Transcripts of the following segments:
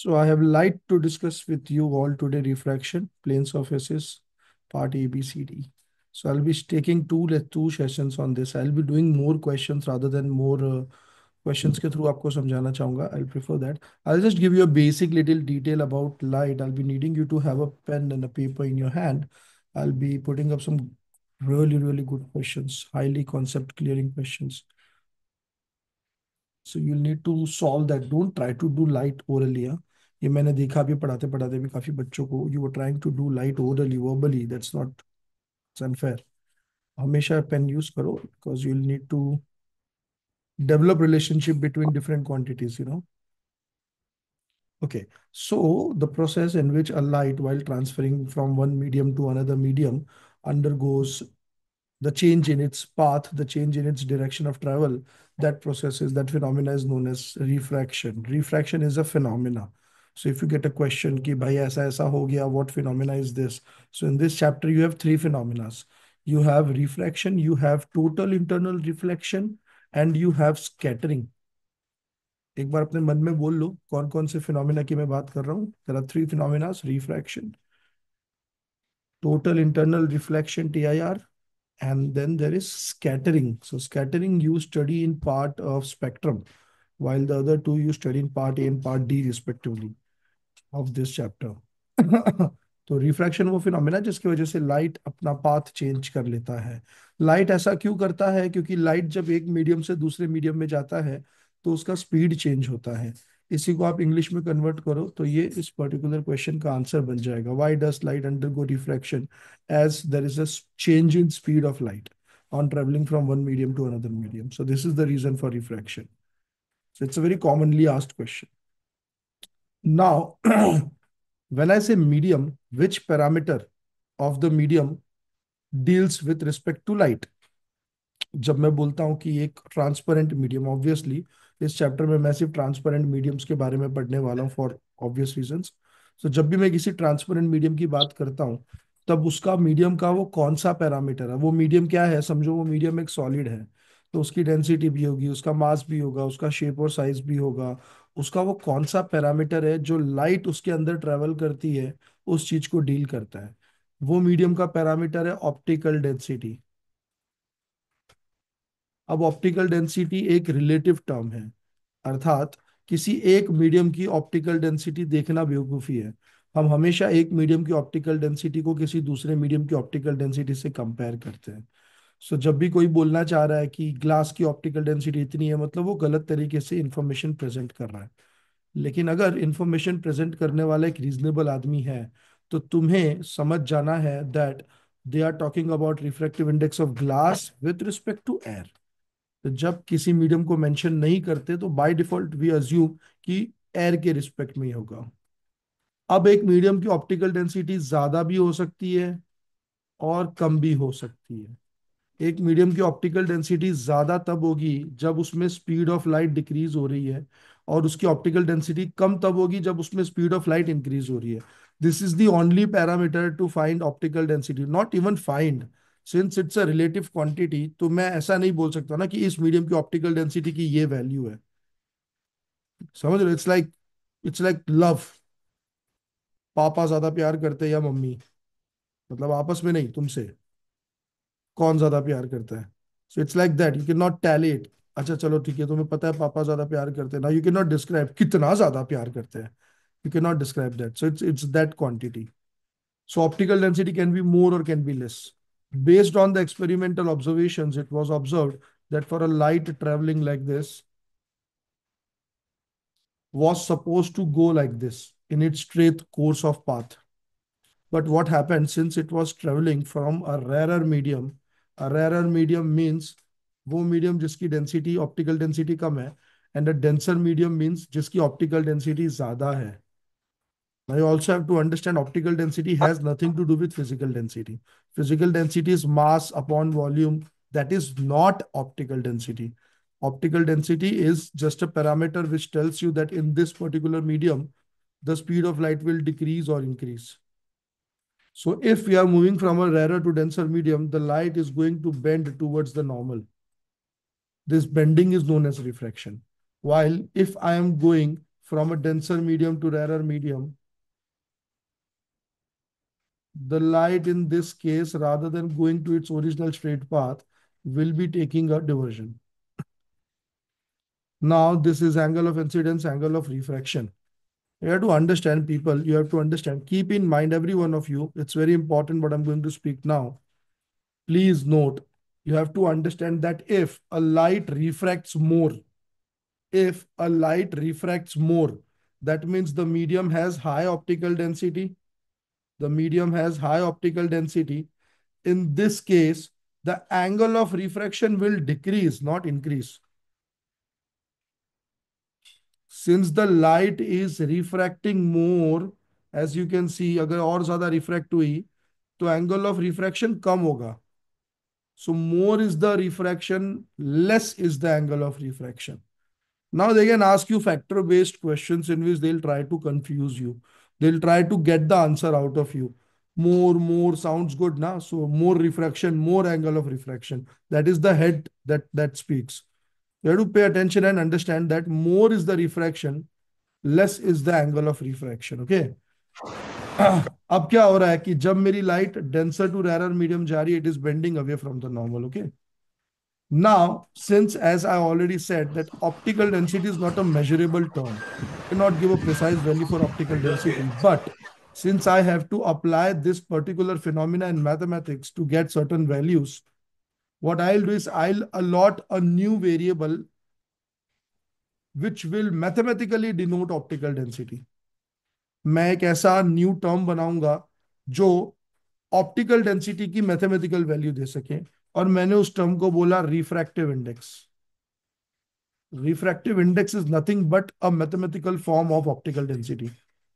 So I have light to discuss with you all today refraction, plane surfaces, part A, B, C, D. So I'll be taking two sessions on this. I'll be doing more questions rather than more questions के through आपको समझाना चाहूँगा. I'll prefer that. I'll just give you a basic little detail about light. I'll be needing you to have a pen and a paper in your hand. I'll be putting up some really good questions, highly concept clearing questions. So you'll need to solve that. Don't try to do light orally. हाँ? ये मैंने देखा अभी पढ़ाते पढ़ाते भी काफी बच्चों को you were trying to do light orally verbally. That's not, it's unfair. हमेशा पेन यूज करो because you'll need to develop relationship between different quantities, you know. Okay, so the process in which a light, while transferring from one medium to another medium, undergoes the change in its path, the change in its direction of travel, that phenomena is known as refraction. Refraction is a phenomena. So if you get a question कि भाई ऐसा ऐसा हो गया, what phenomena is this? So in this chapter you have three phenomena. You have refraction, you have total internal reflection, and you have scattering. एक बार अपने मन में बोल लो कौन कौन से फिनोमिना की मैं बात कर रहा हूँ. There are three phenomena: refraction, total internal reflection TIR, and then there is scattering. So scattering you study in part of spectrum, while the other two you study in part A and part D respectively of this chapter. तो refraction वो phenomena जिसकी वजह से light अपना path change कर लेता है. Light ऐसा क्यों करता है? क्योंकि लाइट जब एक मीडियम से दूसरे मीडियम में जाता है तो उसका स्पीड चेंज होता है. इसी को आप इंग्लिश में कन्वर्ट करो तो ये इस पर्टिकुलर क्वेश्चन का आंसर बन जाएगा. Why does light undergo refraction as there is a change in speed of light on traveling from one medium to another medium. So this is the reason for refraction. So it's a very commonly asked question. Now, when I say medium, which parameter of the medium deals with respect to light? जब मैं बोलता हूँ कि एक transparent medium, obviously इस chapter में मैं सिर्फ ट्रांसपेरेंट मीडियम्स के बारे में पढ़ने वाला हूँ फॉर ऑब्वियस रीजंस. सो जब भी मैं किसी ट्रांसपेरेंट मीडियम की बात करता हूँ तब उसका मीडियम का वो कौन सा पैरामीटर है. वो मीडियम क्या है? समझो वो मीडियम एक सॉलिड है तो उसकी डेंसिटी भी होगी, उसका मास भी होगा, उसका शेप और साइज भी होगा. उसका वो कौन सा पैरामीटर है जो लाइट उसके अंदर ट्रेवल करती है उस चीज को डील करता है. वो मीडियम का पैरामीटर है ऑप्टिकल डेंसिटी. अब ऑप्टिकल डेंसिटी एक रिलेटिव टर्म है, अर्थात किसी एक मीडियम की ऑप्टिकल डेंसिटी देखना बेवकूफ़ी है. हम हमेशा एक मीडियम की ऑप्टिकल डेंसिटी को किसी दूसरे मीडियम की ऑप्टिकल डेंसिटी से कंपेयर करते हैं. सो जब भी कोई बोलना चाह रहा है कि ग्लास की ऑप्टिकल डेंसिटी इतनी है, मतलब वो गलत तरीके से इंफॉर्मेशन प्रेजेंट कर रहा है. लेकिन अगर इंफॉर्मेशन प्रेजेंट करने वाला एक रीजनेबल आदमी है तो तुम्हें समझ जाना है that they are talking about refractive index of glass with respect to air. तो जब किसी मीडियम को मेंशन नहीं करते तो बाय डिफॉल्ट वी अज्यूम कि एयर के रिस्पेक्ट में ही होगा. अब एक मीडियम की ऑप्टिकल डेंसिटी ज्यादा भी हो सकती है और कम भी हो सकती है. एक मीडियम की ऑप्टिकल डेंसिटी ज्यादा तब होगी जब उसमें स्पीड ऑफ लाइट डिक्रीज हो रही है, और उसकी ऑप्टिकल डेंसिटी कम तब होगी जब उसमें स्पीड ऑफ लाइट इंक्रीज हो रही है. This is the only parameter to find optical density, not even find. Since it's a relative quantity तो मैं ऐसा नहीं बोल सकता ना कि इस मीडियम की ऑप्टिकल डेंसिटी की ये वैल्यू है. समझ रहे? It's like love. पापा ज्यादा प्यार करते हैं या मम्मी? मतलब आपस में नहीं, तुमसे कौन ज्यादा प्यार करता है. So it's like that, you can not tally it. अच्छा चलो ठीक है, तुम्हें पता है पापा ज्यादा प्यार करते हैं ना, यू कैन नॉट डिस्क्राइब कितना ज्यादा प्यार करते हैं. You can not describe that. So it's that quantity. So optical density can be more और can be less. Based on the experimental observations, it was observed that for a light traveling like this was supposed to go like this in its straight course of path. But what happened, since it was traveling from a rarer medium means वो medium जिसकी density optical density कम है, and a denser medium means जिसकी optical density ज्यादा है. Now you also have to understand optical density has nothing to do with physical density. Physical density is mass upon volume. That is not optical density. Optical density is just a parameter which tells you that in this particular medium, the speed of light will decrease or increase. So if we are moving from a rarer to denser medium, the light is going to bend towards the normal. This bending is known as refraction. While if I am going from a denser medium to rarer medium, the light in this case, rather than going to its original straight path, will be taking a diversion. Now, this is angle of incidence, angle of refraction. You have to understand, people, you have to understand. Keep in mind, every one of you, it's very important what I'm going to speak now. Please note, you have to understand that if a light refracts more, if a light refracts more, that means the medium has high optical density. The medium has high optical density. In this case, the angle of refraction will decrease, not increase. Since the light is refracting more, as you can see, अगर और ज्यादा refract हुई तो angle of refraction कम होगा. So more is the refraction, less is the angle of refraction. Now they can ask you factor-based questions in which they'll try to confuse you. They'll try to get the answer out of you. More sounds good, na? So more refraction, more angle of refraction. That is the head that speaks. You have to pay attention and understand that more is the refraction, less is the angle of refraction. Okay. अब क्या हो रहा है कि जब मेरी light denser to rarer medium जा रही है, it is bending away from the normal. Okay. Now, since as I already said that optical density is not a measurable term, cannot give a precise value for optical density, but since I have to apply this particular phenomena in mathematics to get certain values, what I'll do is I'll allot a new variable which will mathematically denote optical density. मैं एक ऐसा new term बनाऊंगा जो optical density की mathematical value दे सके, और मैंने उस टर्म को बोला refractive index. Refractive index is nothing but a mathematical form of optical density.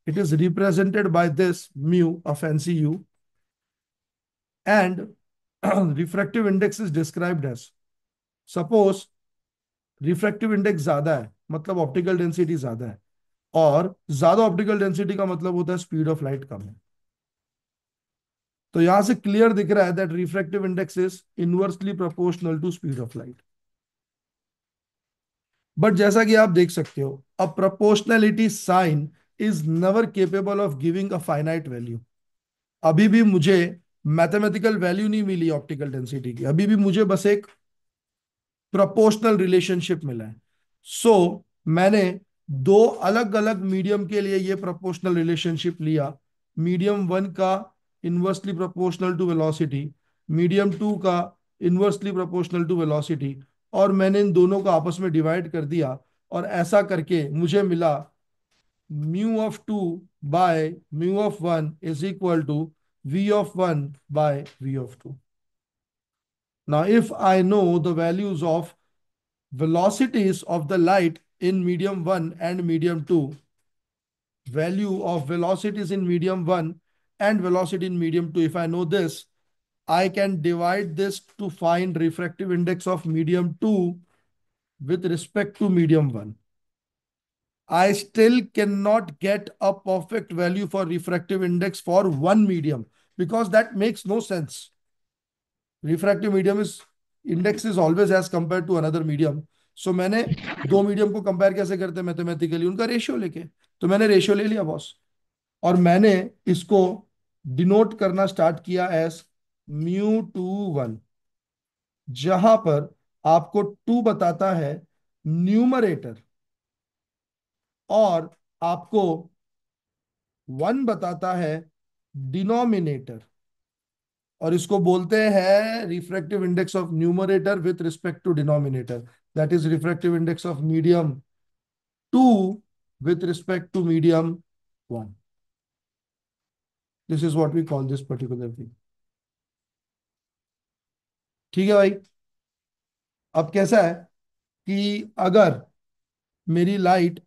It is represented by this mu, a fancy u, and refractive index is described as, suppose refractive index ज्यादा है मतलब optical density ज्यादा है, और ज्यादा optical density का मतलब होता है स्पीड ऑफ लाइट कम है. तो यहां से क्लियर दिख रहा है that refractive index is inversely proportional to speed of light. But जैसा कि आप देख सकते हो, a proportionality sign is never capable of giving a finite value. अभी भी मुझे मैथमेटिकल वैल्यू नहीं मिली ऑप्टिकल डेंसिटी की, अभी भी मुझे बस एक प्रोपोर्शनल रिलेशनशिप मिला है. सो मैंने दो अलग अलग मीडियम के लिए ये प्रोपोर्शनल रिलेशनशिप लिया. मीडियम वन का inversely proportional to velocity, medium two का इनवर्सली प्रोपोर्शनल टू वेलोसिटी, और मैंने इन दोनों को आपस में डिवाइड कर दिया, और ऐसा करके मुझे मिला mu of two by mu of one is equal to v of 1 by v of 2. Now, if I know the values of velocities of the light in medium 1 and medium 2, value of velocities in medium 1 and velocity in medium 2, if I know this, I can divide this to find refractive index of medium 2 with respect to medium 1. I still cannot get a perfect value for refractive index for one medium because that makes no sense. Refractive medium is index is always as compared to another medium. So मैंने दो medium को compare कैसे करते हैं mathematically, उनका ratio लेके. तो मैंने रेशियो ले लिया बॉस, और मैंने इसको डिनोट करना स्टार्ट किया एज म्यू टू वन, जहां पर आपको टू बताता है न्यूमरेटर और आपको वन बताता है डिनोमिनेटर, और इसको बोलते हैं refractive index of numerator with respect to denominator. That is refractive index of medium 2 with respect to medium 1. This is what we call this particular thing. ठीक है भाई. अब कैसा है कि अगर मेरी लाइट,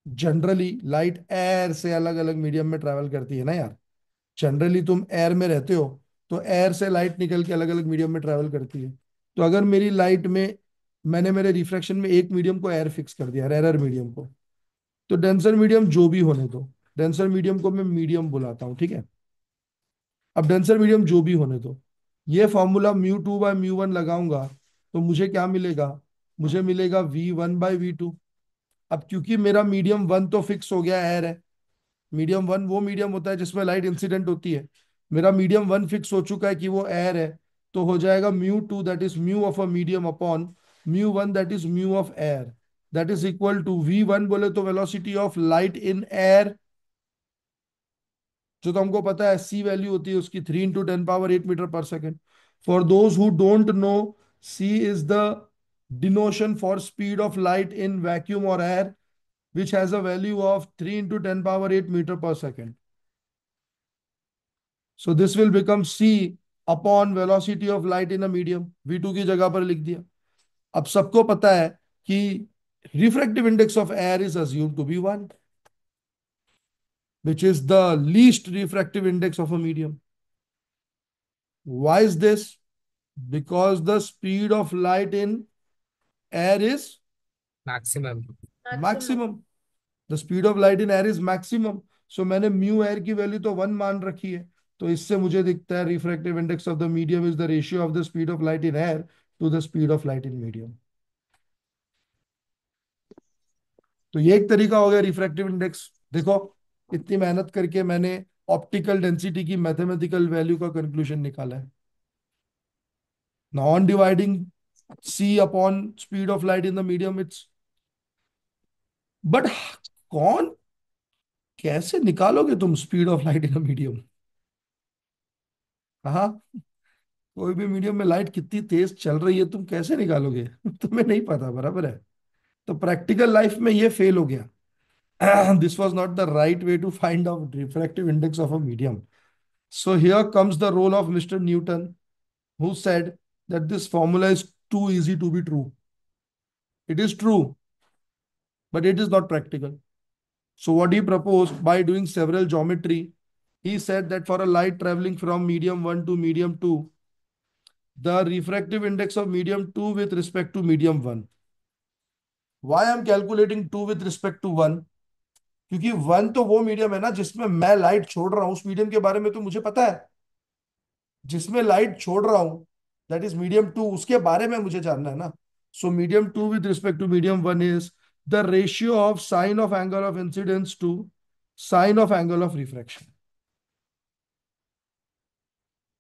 जनरली लाइट एयर से अलग अलग मीडियम में ट्रैवल करती है ना यार, जनरली तुम एयर में रहते हो तो एयर से लाइट निकल के अलग अलग मीडियम में ट्रैवल करती है. तो अगर मेरी लाइट में मैंने मेरे रिफ्रैक्शन में एक मीडियम को एयर फिक्स कर दिया, रेरर मीडियम को, तो डेंसर मीडियम जो भी होने दो, डेंसर मीडियम को मैं मीडियम बुलाता हूँ, ठीक है. अब डेंसर मीडियम जो भी होने दो, ये formula mu two by mu one लगाऊंगा तो मुझे क्या मिलेगा, मुझे मिलेगा v1 बाई वी टू. अब क्योंकि मेरा मीडियम वन तो फिक्स हो गया, एयर है। मीडियम वन वो मीडियम होता है जिसमें लाइट इंसिडेंट होती है। मेरा मीडियम वन फिक्स हो चुका है कि वो एयर है। तो हो जाएगा mu two that is mu of a medium upon mu one that is mu of air, that is equal to v one बोले तो velocity of light in air, जो तो हमको पता है सी वैल्यू होती है उसकी 3 × 10⁻8 मीटर पर second. For those who don't know, c is the denotation for speed of light in vacuum और air which has a value of 3 × 10⁻8 meter per second. So this will become c upon velocity of light in a medium, v2 की जगह पर लिख दिया। अब सबको पता है कि refractive index of air is assumed to be 1, which is the least refractive index of a medium. Why is this? Because the speed of light in air is maximum. maximum. The speed of light in air is maximum. So मैंने mu air की value तो 1 मान रखी है। तो इससे मुझे दिखता है refractive index of the medium is the ratio of the speed of light in air to the speed of light in medium. तो ये एक तरीका हो गया रिफ्रैक्टिव इंडेक्स। देखो, इतनी मेहनत करके मैंने ऑप्टिकल डेंसिटी की मैथमेटिकल वैल्यू का कंक्लूजन निकाला है। Now on dividing c upon speed of light in the medium it's, but कौन, कैसे निकालोगे तुम speed of light in a medium? हाँ, कोई भी मीडियम में लाइट कितनी तेज चल रही है तुम कैसे निकालोगे? तुम्हें नहीं पता, बराबर है। तो प्रैक्टिकल लाइफ में ये फेल हो गया। This was not the right way to find out refractive index of a medium. So here comes the role of mister Newton, who said that this formula is too easy to be true. It is true, but it is not practical. So what he proposed by doing several geometry, he said that for a light traveling from medium 1 to medium 2, the refractive index of medium 2 with respect to medium 1. Why I am calculating 2 with respect to 1? क्योंकि 1 तो वो medium है ना जिसमें मैं light छोड़ रहा हूं, उस मीडियम के बारे में तो मुझे पता है। जिसमें लाइट छोड़ रहा हूं दैट इज मीडियम 2, उसके बारे में मुझे जानना है ना। So medium 2 with respect to medium 1 is the ratio of sine of angle of incidence to sine of angle of refraction,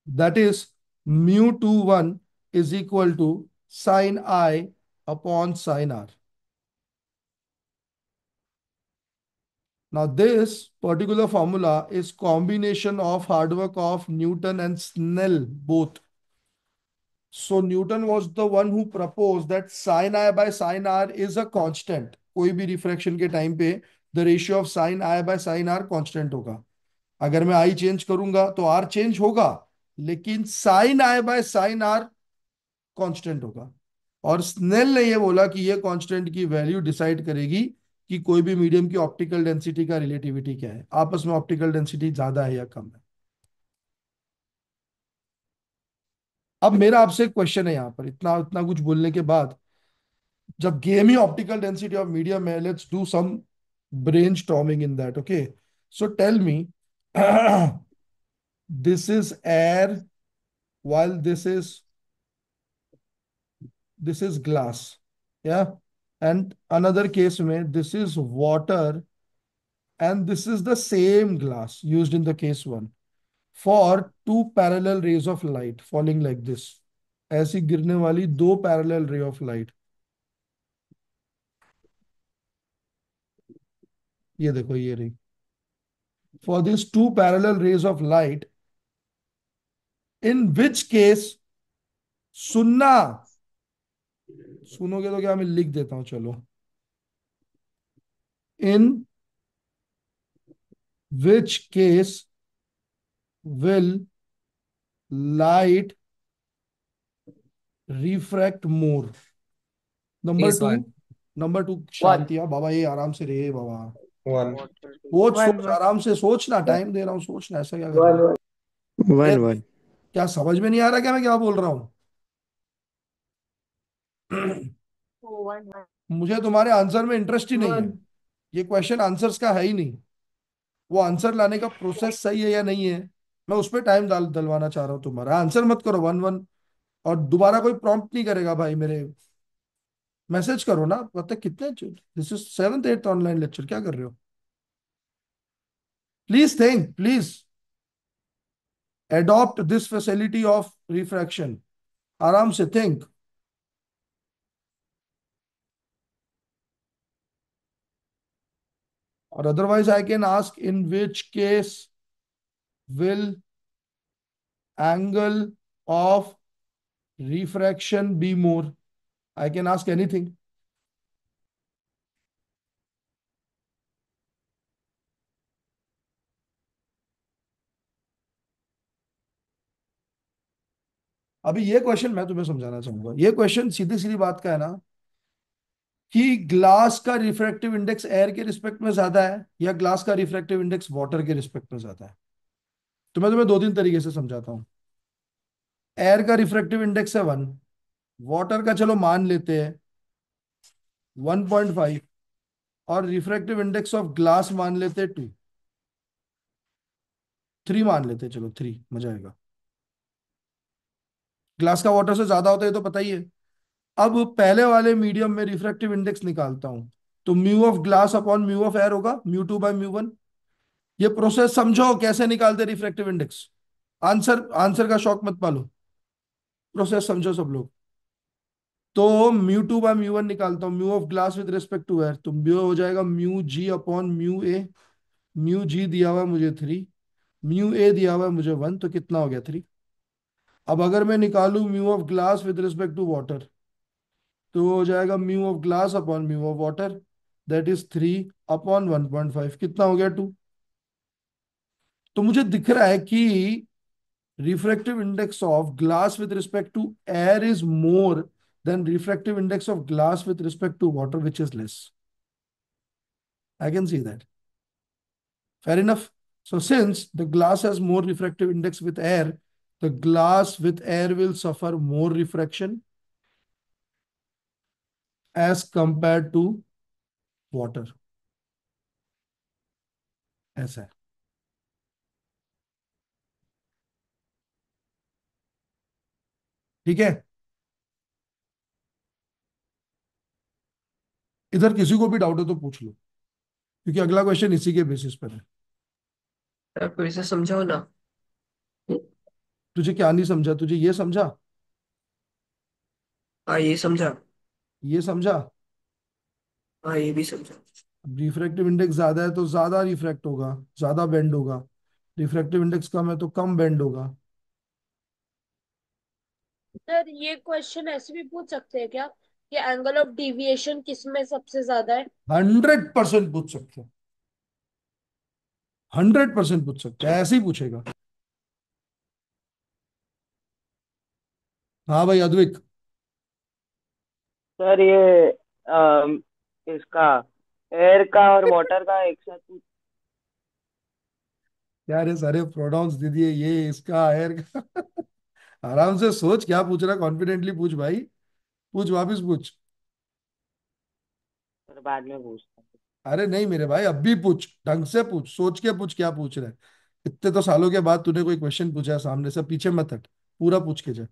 that is mu 2 1 is equal to sine I upon sine R. Now this particular formula is combination of hard work of Newton and Snell both. So Newton was the one who proposed that sine I by sine R is a constant. कोई भी refraction के time पे the ratio of sine I by sine R constant होगा। अगर मैं I change करूंगा तो R change होगा, लेकिन sine I by sine R constant होगा। और स्नेल ने ये बोला कि ये कांस्टेंट की वैल्यू डिसाइड करेगी कि कोई भी मीडियम की ऑप्टिकल डेंसिटी का रिलेटिविटी क्या है, आपस में ऑप्टिकल डेंसिटी ज्यादा है या कम है। अब मेरा आपसे एक क्वेश्चन है यहाँ पर, इतना इतना कुछ बोलने के बाद, जब गेम ही ऑप्टिकल डेंसिटी ऑफ मीडियम है, let's do some brain storming in that. Okay, so tell me, this is air while this is glass, yeah, and another case में this is water and this is the same glass used in the case one, for two parallel rays of light falling like this, ऐसी गिरने वाली दो parallel ray of light। ये देखो ये रही। For these two parallel rays of light, in which case, सुनना, सुनोगे तो क्या, मैं लिख देता हूं चलो। In which case will light refract more? Number case two, one. Number two one शांति, बाबा ये आराम से रहे बाबा। वन सोच वन सोच वन आराम से सोचना, टाइम दे रहा हूँ सोचना, ऐसा क्या कर रहे वन हो? वन क्या, वन क्या समझ में नहीं आ रहा क्या मैं क्या बोल रहा हूँ? वन मुझे तुम्हारे आंसर में इंटरेस्ट ही नहीं है। वन ये क्वेश्चन आंसर्स का है ही नहीं। वो आंसर लाने का प्रोसेस सही है या नहीं है, मैं उस पर टाइम डलवाना चाह रहा हूँ तुम्हारा। आंसर मत करो 1 1, और दोबारा कोई प्रॉम्प्ट नहीं करेगा भाई मेरे। मैसेज करो ना, पता कितने। This is seventh eighth online lecture, क्या कर रहे हो? Please think, please adopt this facility of refraction. आराम से थिंक. और otherwise I can ask in which case will angle of refraction be more. I can ask anything. अभी ये question मैं तुम्हें समझाना चाहूंगा। ये क्वेश्चन सीधी सीधी बात का है ना, कि ग्लास का रिफ्रैक्टिव इंडेक्स एयर के रिस्पेक्ट में ज्यादा है या ग्लास का रिफ्रैक्टिव इंडेक्स वाटर के रिस्पेक्ट में ज्यादा है। तो मैं तुम्हें दो तीन तरीके से समझाता हूँ। एयर का रिफ्रैक्टिव इंडेक्स है 1, वाटर का चलो मान लेते हैं 1.5, और रिफ्रैक्टिव इंडेक्स ऑफ ग्लास मान लेते हैं 2, 3 मान लेते हैं, चलो 3, मजा आएगा। ग्लास का वाटर से ज्यादा होता है, ये तो पता ही है। अब पहले वाले मीडियम में रिफ्रैक्टिव इंडेक्स निकालता हूं, तो mu of glass upon mu of air होगा μ2/μ1। ये प्रोसेस समझो कैसे निकालते रिफ्रैक्टिव इंडेक्स। आंसर आंसर का शौक मत पालो, प्रोसेस समझो सब लोग। तो μ2/μ1 निकालता हूँ, mu of glass with respect to air, तो म्यू हो जाएगा μg/μ a। म्यू जी दिया हुआ है मुझे 3, म्यू ए दिया हुआ है मुझे 1, तो कितना हो गया 3। अब अगर मैं निकालू mu of glass with respect to water, तो वो हो जाएगा mu of glass upon mu of water, that is 3/1.5, कितना हो गया 2। तो मुझे दिख रहा है कि refractive index of glass with respect to air is more than refractive index of glass with respect to water, which is less. I can see that. Fair enough. So since the glass has more refractive index with air, the glass with air will suffer more refraction as compared to water. ऐसा है। ठीक है। इधर किसी को भी doubt है तो पूछ लो, क्योंकि अगला क्वेश्चन इसी के बेसिस पर है। यार फिर से समझाओ ना। तुझे क्या नहीं समझा? तुझे ये समझा? हाँ ये समझा। ये समझा? हाँ ये भी समझा। रिफ्रैक्टिव इंडेक्स ज्यादा है तो ज्यादा रिफ्रैक्ट होगा, ज्यादा बेंड होगा। रिफ्रैक्टिव इंडेक्स कम है तो कम बेंड होगा। सर ये क्वेश्चन ऐसे भी पूछ सकते हैं क्या कि एंगल ऑफ डिविएशन किस में सबसे ज्यादा है? 100% पूछ सकते हैं, 100% पूछ सकते अच्छा। हैं, ऐसे ही पूछेगा। हाँ भाई अद्विक। सर ये इसका एयर का और वाटर का एक साथ यार ये सारे प्रोनाउंस दे दिए, ये इसका एयर का। आराम से सोच क्या पूछ रहा, कॉन्फिडेंटली पूछ भाई, पूछ वापिस पूछ। सर बाद में पूछता हूँ। अरे नहीं मेरे भाई, अब भी पूछ, ढंग से पूछ, सोच के पूछ क्या पूछ रहा है। इतने तो सालों के बाद तूने कोई क्वेश्चन पूछा है सामने से, पीछे मत हट, पूरा पूछ के जा।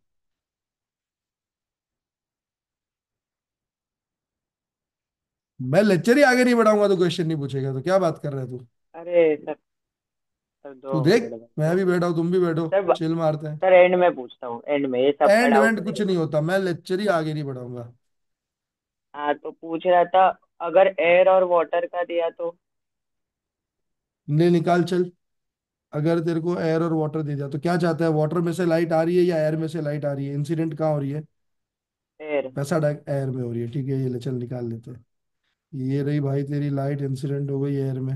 मैं लेक्चर ही आगे नहीं बढ़ाऊंगा तो क्वेश्चन नहीं पूछेगा, तो क्या बात कर रहा है तू? अरे सर, सर तू 2 मिनट देख, बस मैं भी 2 मिनट। बैठा हूँ, तुम भी बैठो, सर चिल मारते हैं। सर एंड में पूछता हूँ, एंड में ये सबका एंड डाउट वेंट कुछ क्लियर नहीं हो। होता, मैं लेक्चर ही आगे नहीं बढ़ाऊंगा। हाँ तो पूछ रहा था, अगर एयर और वाटर का दिया तो? ले निकाल चल। अगर तेरे को एयर और वाटर दे दिया तो क्या चाहता है, वाटर में से लाइट आ रही है या एयर में से लाइट आ रही है? इंसिडेंट कहाँ हो रही है? एयर। पैसा डायरेक्ट एयर में हो रही है, ठीक है, ये ले चल निकाल लेते हैं। ये रही भाई तेरी लाइट, इंसिडेंट हो गई एयर में।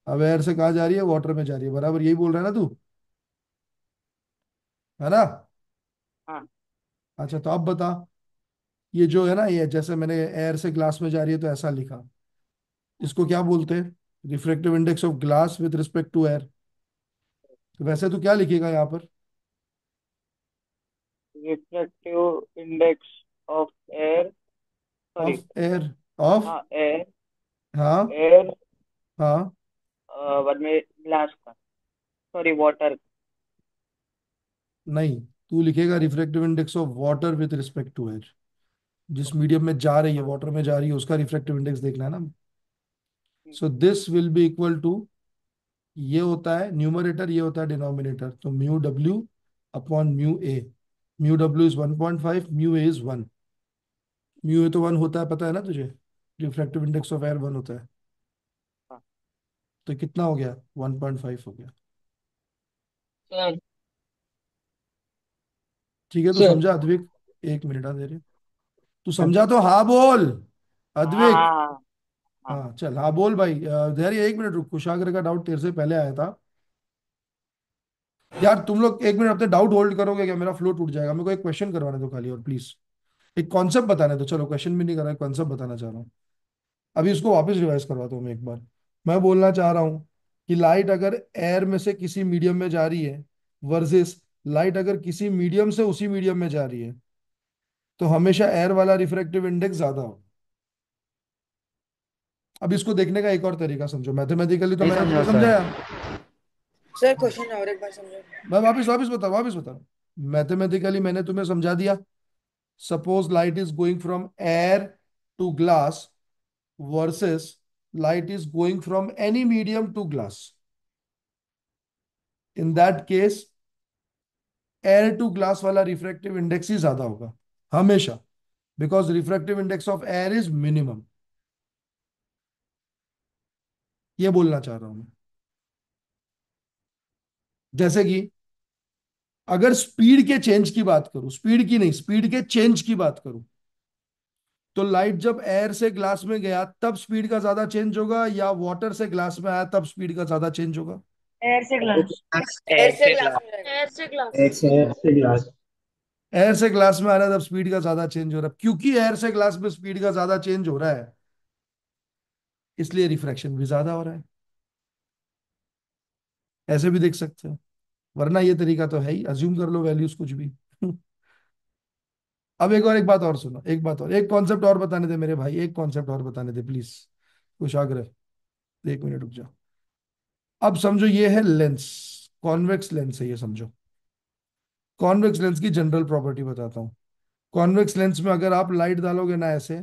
अब एयर से कहाँ जा रही है? वाटर में जा रही है, बराबर यही बोल रहा है ना तू, है ना? हाँ। अच्छा तो अब बता, ये जो है ना, ये जैसे मैंने एयर से ग्लास में जा रही है तो ऐसा लिखा, इसको क्या बोलते हैं? Refractive index of glass with respect to air. तो वैसे तू क्या लिखेगा यहाँ पर? Refractive index of air, sorry. Of air, of, हाँ एयर, हाँ, एयर हाँ, बाद में ग्लास का, सॉरी वाटर। नहीं, तू लिखेगा refractive index of water with respect to air. जिस मीडियम में जा रही है, वाटर में जा रही है, उसका रिफ्रैक्टिव इंडेक्स देखना है ना। So this will be equal to, ये होता है न्यूमरेटर, ये होता है डिनोमिनेटर, तो mu W upon mu A. Mu W is 1.5, mu A is 1। Mu A तो 1 होता है, पता है ना तुझे, रिफ्रैक्टिव इंडेक्स ऑफ एयर 1 होता है। हाँ। तो कितना हो गया, 1.5 हो गया। सर ठीक है, तू सर समझा अद्विक? एक मिनट, आ दे रहे, तू हाँ समझा तो हाँ बोल हाँ अद्विक। हाँ हाँ हाँ हाँ। चल, हाँ बोल भाई। धैर्य, एक मिनट रुक, कुशाग्र का डाउट तेरे से पहले आया था। यार तुम लोग एक मिनट अपने डाउट होल्ड करोगे क्या? मेरा फ्लो टूट जाएगा। मेरे को एक क्वेश्चन करवाने दो खाली, और प्लीज एक कॉन्सेप्ट बताने दो। चलो क्वेश्चन भी नहीं कर रहा, कॉन्सेप्ट बताना चाह रहा हूँ। अभी इसको वापस रिवाइज करवाता हूँ मैं एक बार। मैं बोलना चाह रहा हूँ कि लाइट अगर एयर में से किसी मीडियम में जा रही है, वर्सेस लाइट अगर किसी मीडियम से उसी मीडियम में जा रही है, तो हमेशा एयर वाला रिफ्रैक्टिव इंडेक्स ज्यादा हो। अब इसको देखने का एक और तरीका समझो, मैथमेटिकली तो नहीं मैंने तुम्हें समझा सर। समझाया। सर क्वेश्चन और एक बार समझो। मैं वापस वापस बता, वापस बता। मैथमेटिकली मैंने तुम्हें समझा दिया। Suppose light is going from air to glass, versus light is going from any medium to glass. In that case, air to glass वाला रिफ्रैक्टिव इंडेक्स ही ज्यादा होगा हमेशा, because refractive index of air is minimum. ये बोलना चाह रहा हूं मैं। जैसे कि अगर स्पीड के चेंज की बात करूं, स्पीड की नहीं, स्पीड के चेंज की बात करूं, तो लाइट जब एयर से ग्लास में गया तब स्पीड का ज्यादा चेंज होगा, या वाटर से ग्लास में आया तब स्पीड का ज्यादा चेंज होगा? एयर से ग्लास। एयर एयर से से ग्लास ग्लास। में जाएगा। एयर से ग्लास। ऐसे ग्लास। एयर से ग्लास में आ रहा है तब स्पीड का ज्यादा चेंज हो रहा है, क्योंकि एयर से ग्लास में स्पीड का ज्यादा चेंज हो रहा है, इसलिए रिफ्रैक्शन भी ज्यादा हो रहा है। ऐसे भी देख सकते हो, वरना ये तरीका तो है ही, अज्यूम कर लो वैल्यूज कुछ भी। अब एक बात और सुनो, एक बात और, एक कॉन्सेप्ट और बताने दे मेरे भाई, एक कॉन्सेप्ट और बताने दे प्लीज, कुशाग्र। एक मिनट रुक जाओ। अब समझो ये है लेंस, कॉन्वेक्स लेंस है ये, समझो। कॉन्वेक्स लेंस की जनरल प्रॉपर्टी बताता हूँ। कॉन्वेक्स लेंस में अगर आप लाइट डालोगे ना ऐसे,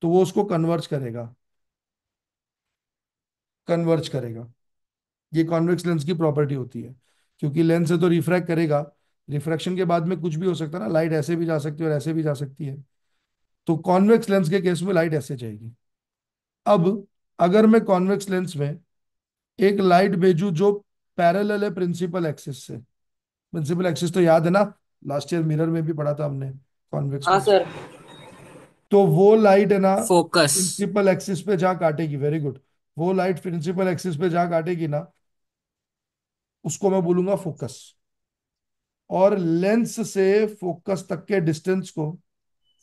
तो वो उसको कन्वर्ज करेगा, कन्वर्ज करेगा। ये कॉन्वेक्स लेंस की प्रॉपर्टी होती है, क्योंकि लेंस है तो रिफ्रैक्ट करेगा। रिफ्रैक्शन के बाद में कुछ भी हो सकता है ना, लाइट ऐसे भी जा सकती है और ऐसे भी जा सकती है। तो कॉन्वेक्स लेंस के केस में लाइट ऐसे जाएगी। अब अगर मैं कॉन्वेक्स लेंस में एक लाइट भेजू जो पैरेलल है प्रिंसिपल एक्सिस से, प्रिंसिपल एक्सिस तो याद है ना, लास्ट ईयर मिरर में भी पढ़ा था हमने कॉन्वेक्स हाँ में। सर। तो वो लाइट है ना, फोकस। प्रिंसिपल एक्सिस पे जहाँ काटेगी, वेरी गुड, वो लाइट प्रिंसिपल एक्सिस पे जहाँ काटेगी ना, उसको मैं बोलूंगा फोकस। और लेंस से फोकस तक के डिस्टेंस को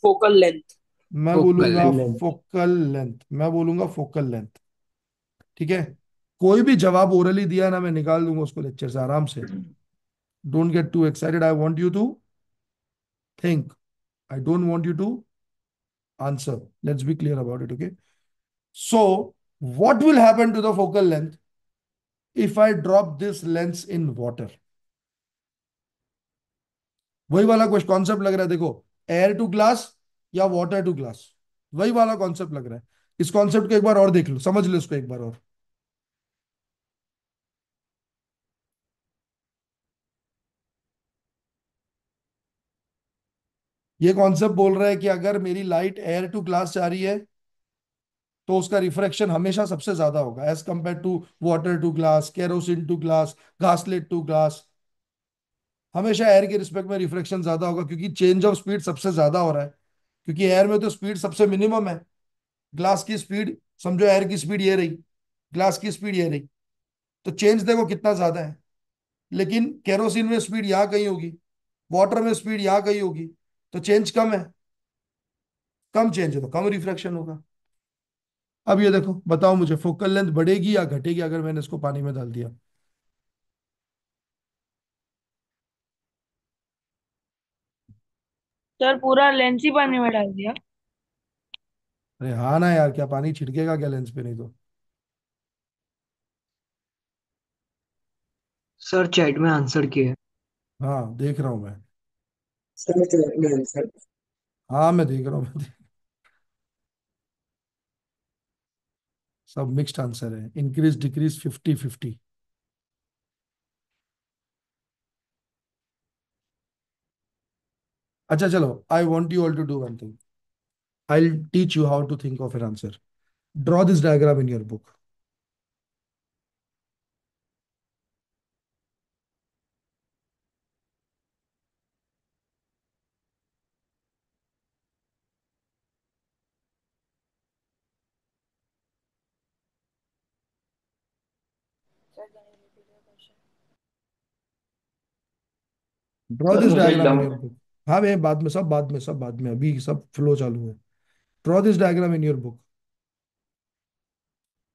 फोकल लेंथ। मैं फोकल बोलूंगा लेंथ। फोकल लेंथ, मैं बोलूंगा फोकल लेंथ। ठीक है, कोई भी जवाब ओरली दिया ना, मैं निकाल दूंगा उसको लेक्चर से आराम से। Don't get too excited, I want you to think, I don't want you to answer. Let's be clear about it, okay? So what will happen to the focal length if I drop this lens in water? वही वाला कुछ concept लग रहा है, देखो, air to glass या water to glass, वही वाला कॉन्सेप्ट लग रहा है। इस कॉन्सेप्ट को एक बार और देख लो, समझ लो इसको एक बार और। ये कॉन्सेप्ट बोल रहा है कि अगर मेरी लाइट एयर टू ग्लास जा रही है, तो उसका रिफ्रैक्शन हमेशा सबसे ज्यादा होगा as compare to water to glass, kerosene to glass, घासलेट टू ग्लास। हमेशा एयर के रिस्पेक्ट में रिफ्लेक्शन ज्यादा होगा, क्योंकि चेंज ऑफ स्पीड सबसे ज्यादा हो रहा है। क्योंकि एयर में तो स्पीड सबसे मिनिमम है। ग्लास की स्पीड, समझो एयर की स्पीड ये रही, ग्लास की स्पीड ये रही, तो चेंज देखो कितना ज्यादा है। लेकिन केरोसिन में स्पीड यहाँ कहीं होगी, वाटर में स्पीड यहाँ कहीं होगी, तो चेंज कम है। कम चेंज है तो कम रिफ्रैक्शन होगा। अब ये देखो, बताओ मुझे, फोकल लेंथ बढ़ेगी या घटेगी अगर मैंने इसको पानी में डाल दिया? सर पूरा लेंस ही पानी में डाल दिया। अरे हाँ ना यार, क्या पानी छिड़केगा क्या लेंस पे? नहीं तो। सर चैट में आंसर किया है। हाँ देख रहा हूं मैं। सर चैट में आंसर। हाँ मैं देख रहा हूँ, सब मिक्स्ड आंसर है, इंक्रीज डिक्रीज 50-50। अच्छा चलो, I want you all to do one thing, I teach you how to think of an answer. Draw this diagram in your book. Draw sir this मैं भेज रहा डायग्राम इन योर हूँ। Book. हाँ मैं बाद में, सब बाद में, सब बाद में, अभी सब फ्लो चालू है। Draw this diagram in your book.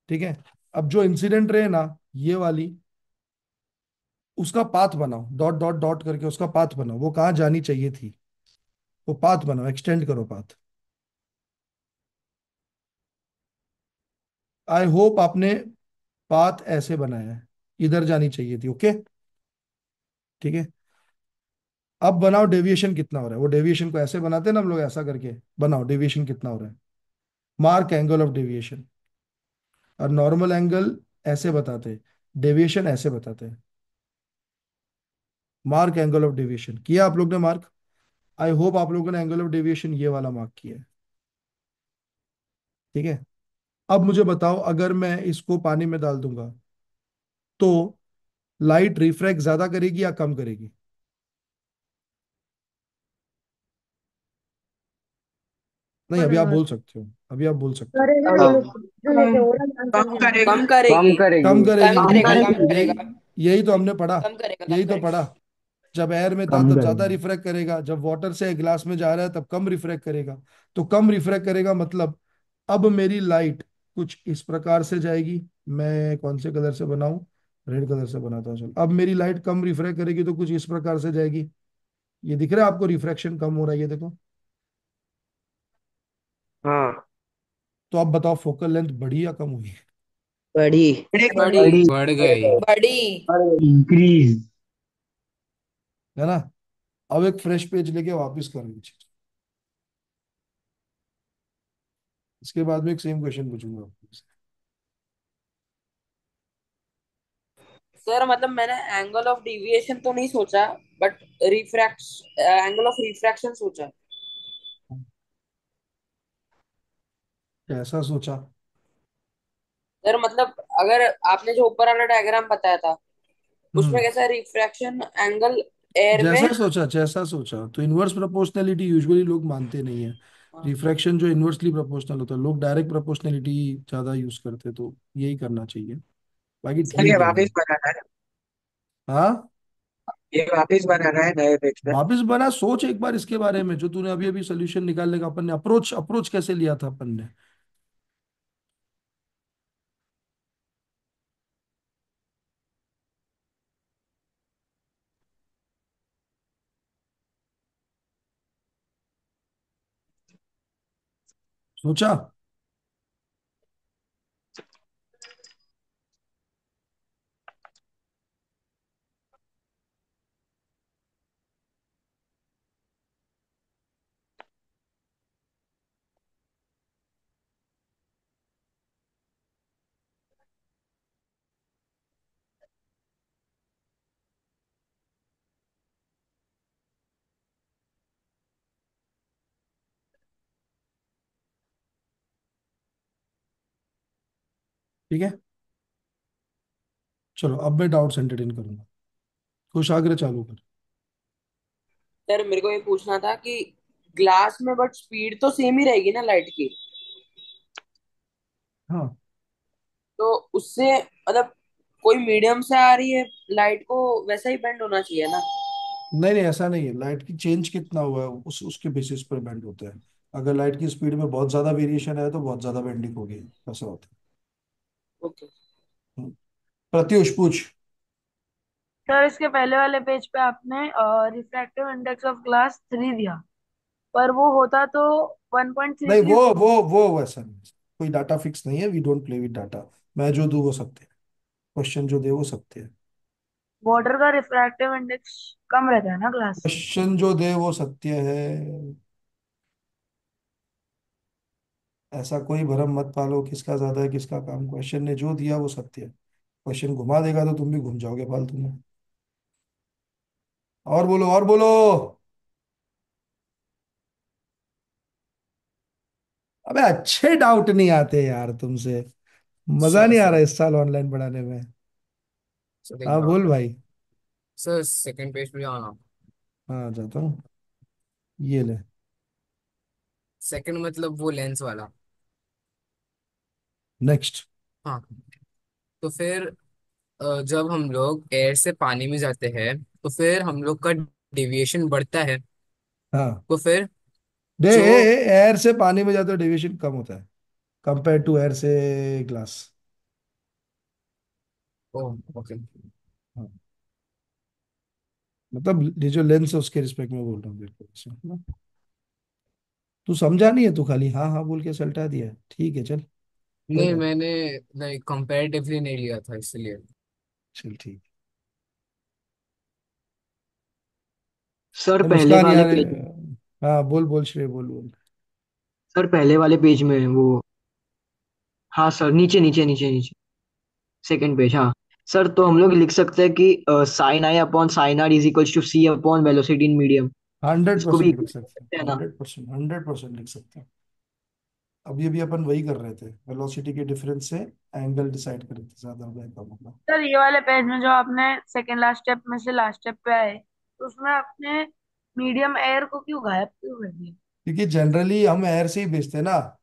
ठीक है। अब जो इंसिडेंट रहे ना, ये वाली, उसका पाथ बनाओ, डॉट डॉट डॉट करके उसका पाथ बनाओ, वो कहाँ जानी चाहिए थी, वो पाथ बनाओ, एक्सटेंड करो पाथ। आई होप आपने पाथ ऐसे बनाया है, इधर जानी चाहिए थी। ओके, ठीक है। अब बनाओ डेविएशन कितना हो रहा है, वो डेविएशन को ऐसे बनाते हैं ना हम लोग, ऐसा करके बनाओ डेविएशन कितना हो रहा है। Mark angle of deviation. और नॉर्मल एंगल ऐसे बताते हैं, डेविएशन ऐसे बताते हैं। मार्क एंगल ऑफ डेविएशन किया आप लोग ने मार्क? आई होप आप लोगों ने एंगल ऑफ डेविएशन ये वाला मार्क किया है। ठीक है। अब मुझे बताओ, अगर मैं इसको पानी में डाल दूंगा तो लाइट रिफ्रैक्ट ज्यादा करेगी या कम करेगी? नहीं, अभी आप करेगा। बोल सकते हो, अभी आप बोल सकते हो। करेगा हाँ। ये लोग जो लेके ओरल आंसर कम देना। करेगा। कम कम करेगी। करेगी। कम करेगी, कम करेगा, यही कम यही करेगा। यही तो हमने पढ़ा, कम करेगा, कम यही तो करेगा। पढ़ा। जब एयर में था कम तब ज्यादा करेगी। रिफ्रैक्ट करेगा, जब वाटर से ग्लास में जा रहा है तब कम रिफ्रैक्ट करेगा। तो कम रिफ्रैक्ट करेगा मतलब, अब मेरी लाइट कुछ इस प्रकार से जाएगी। मैं कौन से कलर से बनाऊं? रेड कलर से बनाता हूँ। चलो, अब मेरी लाइट कम रिफ्रैक्ट करेगी तो कुछ इस प्रकार से जाएगी। ये दिख रहा है आपको, रिफ्रैक्शन कम हो रहा है, ये देखो। हाँ। तो अब बताओ फोकल लेंथ बढ़ी या कम हुई? बड़ी। बड़ी। बड़ी। बढ़ गई। बड़ी। इंक्रीज। है ना? अब एक फ्रेश पेज लेके वापस कर लीजिए। इसके बाद में एक सेम क्वेश्चन पूछूंगा आपको। सर मतलब मैंने एंगल ऑफ डिविएशन तो नहीं सोचा, but refract angle of refraction सोचा। कैसा सोचा? सर मतलब अगर आपने जो ऊपर वाला डायग्राम बताया था, उसमें हम्म। कैसा रिफ्रैक्शन एंगल एयर जैसा में। सोचा, जैसा सोचा, तो इनवर्स प्रोपोर्शनैलिटी यूजुअली लोग मानते नहीं है। हाँ, रिफ्रैक्शन जो इनवर्सली प्रोपोर्शनल होता है, लोग डायरेक्ट प्रोपोर्शनैलिटी ज्यादा यूज करते हैं, तो यही करना चाहिए। बाकी सर ये ठीक है वापिस भाई। बनाना है। हाँ, ये वापिस बनाना है नए पेज पे। वापिस बना, सोच एक बार इसके बारे में, जो तूने अभी अभी सोल्यूशन निकालने का अपन ने अप्रोच अप्रोच कैसे लिया था अपन ने। सोचा? ठीक है, चलो अब मैं डाउट्स एंटरटेन करूंगा। कुशाग्र चालू कर। सर मेरे को ये पूछना था कि ग्लास में बट स्पीड तो सेम ही रहेगी ना लाइट की, हाँ। तो उससे मतलब कोई मीडियम से आ रही है लाइट को, वैसा ही बेंड होना चाहिए ना। नहीं नहीं, ऐसा नहीं है, लाइट की चेंज कितना हुआ है उसके बेसिस पर बेंड होता है। अगर लाइट की स्पीड में बहुत ज्यादा वेरिएशन है तो बहुत ज्यादा बेंडिंग होगी, ऐसा होता ओके। है। प्रत्युष पूछ। सर इसके पहले वाले पेज पे आपने रिफ्रैक्टिव इंडेक्स ऑफ ग्लास 3 दिया, पर वो होता तो नहीं, 1.33। वो वैसा नहीं, कोई डाटा फिक्स नहीं है, we don't play with data. मैं जो दूं वो सत्य है, क्वेश्चन जो दे वो सत्य है। वाटर का रिफ्रैक्टिव इंडेक्स कम रहता है ना ग्लास से। क्वेश्चन जो दे वो सत्य है। ऐसा कोई भरम मत पालो किसका ज्यादा है किसका कम। क्वेश्चन ने जो दिया वो सत्य है। क्वेश्चन घुमा देगा तो तुम भी घूम जाओगे फालतू में। और बोलो और बोलो। अबे अच्छे डाउट नहीं आते यार तुमसे। मजा सर नहीं आ रहा सर इस साल ऑनलाइन पढ़ाने में। सर एक हाँ डाउट बोल है। भाई। सर सेकंड पेज पे आना। हाँ जाता हूँ। ये ले। सेकंड मतलब वो लेंस वाला। नेक्स्ट। हाँ। तो फिर जब हम लोग एयर से पानी में जाते हैं तो फिर हम लोग का डेविएशन बढ़ता है। हाँ तो फिर डे जो एयर से पानी में जाते हो डेविएशन कम होता है कंपेयर टू एयर से ग्लास। ओ ओके। हाँ मतलब ये जो लेंस है उसके रिस्पेक्ट में बोल रहा हूँ बिल्कुल ऐसे, है ना? तू समझा नहीं है तू खाली हाँ हाँ बोल के सलटा दिया है। ठीक है चल कोई नहीं बात। मैंने नहीं कंपैरेटिवली नहीं लिया था इसलिए। चल ठीक। सर है पहले मुस्कान वाले यार। पेज हाँ बोल बोल श्रेय बोल बोल। सर पहले वाले पेज में वो, हाँ सर, नीचे नीचे नीचे नीचे, सेकंड पेज, हाँ। सर तो हम लोग लिख सकते हैं कि sine I upon sine R is equals to c upon velocity in medium. Hundred इसको भी परसेंट लिख equal कर सकते सकते हैं हैं ना? 100%। 100% लिख सकते हैं। अभी अभी अपन वही कर रहे थे वेलोसिटी के डिफरेंस से एंगल डिसाइड कर रहे थे ज्यादा होगा या कम होगा। सर ये वाले पेज में जो आपने सेकंड लास्ट स्टेप में से लास्ट स्टेप पे आए, तो उसमें आपने मीडियम एयर को क्यों गायब क्यों कर दिया? क्योंकि जनरली हम एयर से ही भेजते हैं ना।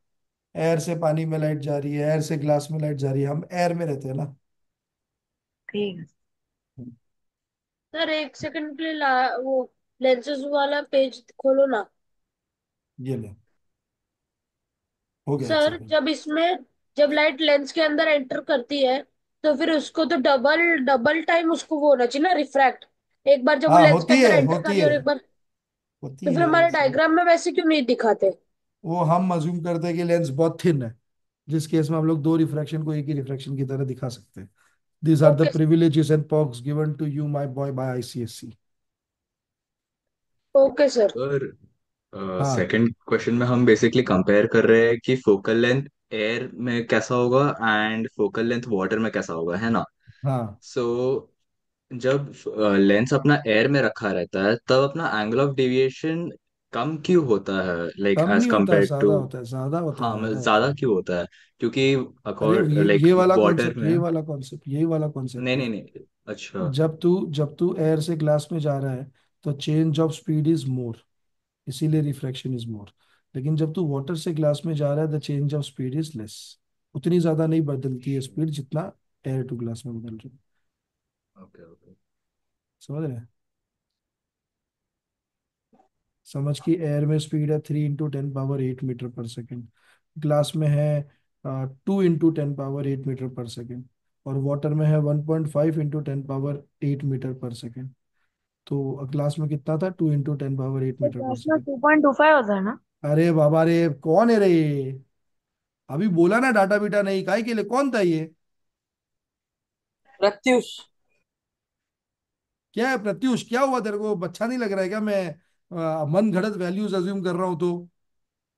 एयर से पानी में लाइट जा रही है एयर से ग्लास में लाइट जा रही है हम एयर में रहते हैं ना। ठीक है। सर एक सेकंड के लिए वो लेंसेज वाला पेज खोलो ना। ये ले। हो गया एक सर सेकंड। जब इसमें जब लाइट लेंस के अंदर एंटर करती है तो फिर उसको तो डबल डबल टाइम उसको वो होना चाहिए ना, रिफ्रैक्ट। एक बार जब वो हाँ लेंस के होती अंदर है एंटर कर होती रही है है और एक बार, होती तो फिर है हमारे ऐसे। डायग्राम में वैसे क्यों नहीं दिखाते? वो हम अज्यूम करते हैं कि लेंस बहुत थिन है जिस केस में हम लोग दो रिफ्रैक्शन को एक ही रिफ्रैक्शन की तरह दिखा सकते हैं। These are the okay. Privileges and perks given to you my boy by ICSC. Okay sir. Sir हाँ सेकंड क्वेश्चन में हम बेसिकली कंपेयर कर रहे हैं कि फोकल लेंथ एयर में कैसा होगा एंड फोकल लेंथ वाटर में कैसा होगा, है ना? हाँ सो जब लेंस अपना एयर में रखा रहता है तब अपना एंगल ऑफ डेविएशन कम क्यों होता है, लाइक कम एज नहीं होता है कंपेयर ज्यादा टू? होता है ज्यादा होता है हाँ ज्यादा मतलब होता ज्यादा है। क्यों होता है? क्योंकि अरे अकॉर्ड ये लाइक ये वाला वाटर कॉन्सेप्ट में। यही वाला कॉन्सेप्ट यही वाला कॉन्सेप्ट नहीं है। नहीं नहीं। अच्छा। जब तू एयर से ग्लास में जा रहा है तो change of speed is more इसीलिए रिफ्रैक्शन इज मोर। लेकिन जब तू वाटर से ग्लास में जा रहा है the change of speed is less. उतनी ज्यादा नहीं बदलती है स्पीड जितना एयर टू ग्लास में बदल रही है। Okay okay. समझ रहे हैं। समझ की एयर में स्पीड है 3 × 10⁻8 मीटर पर सेकेंड। ग्लास में है 2 × 10⁻8 मीटर पर सेकेंड। और वाटर में है 1.5 × 10⁻8 मीटर पर सेकेंड। तो ग्लास में कितना था 2 × 10⁻8 तो मीटर पर क्लास में सेकेंड 2.25 होता है ना? अरे बाबा रे कौन है रे ये। अभी बोला ना डाटा बीटा नहीं काय के लिए कौन था ये। प्रत्युष। क्या है प्रत्युष क्या हुआ तेरे को अच्छा नहीं लग रहा है क्या मैं मन घड़त वैल्यूज अज्यूम कर रहा हूँ तो।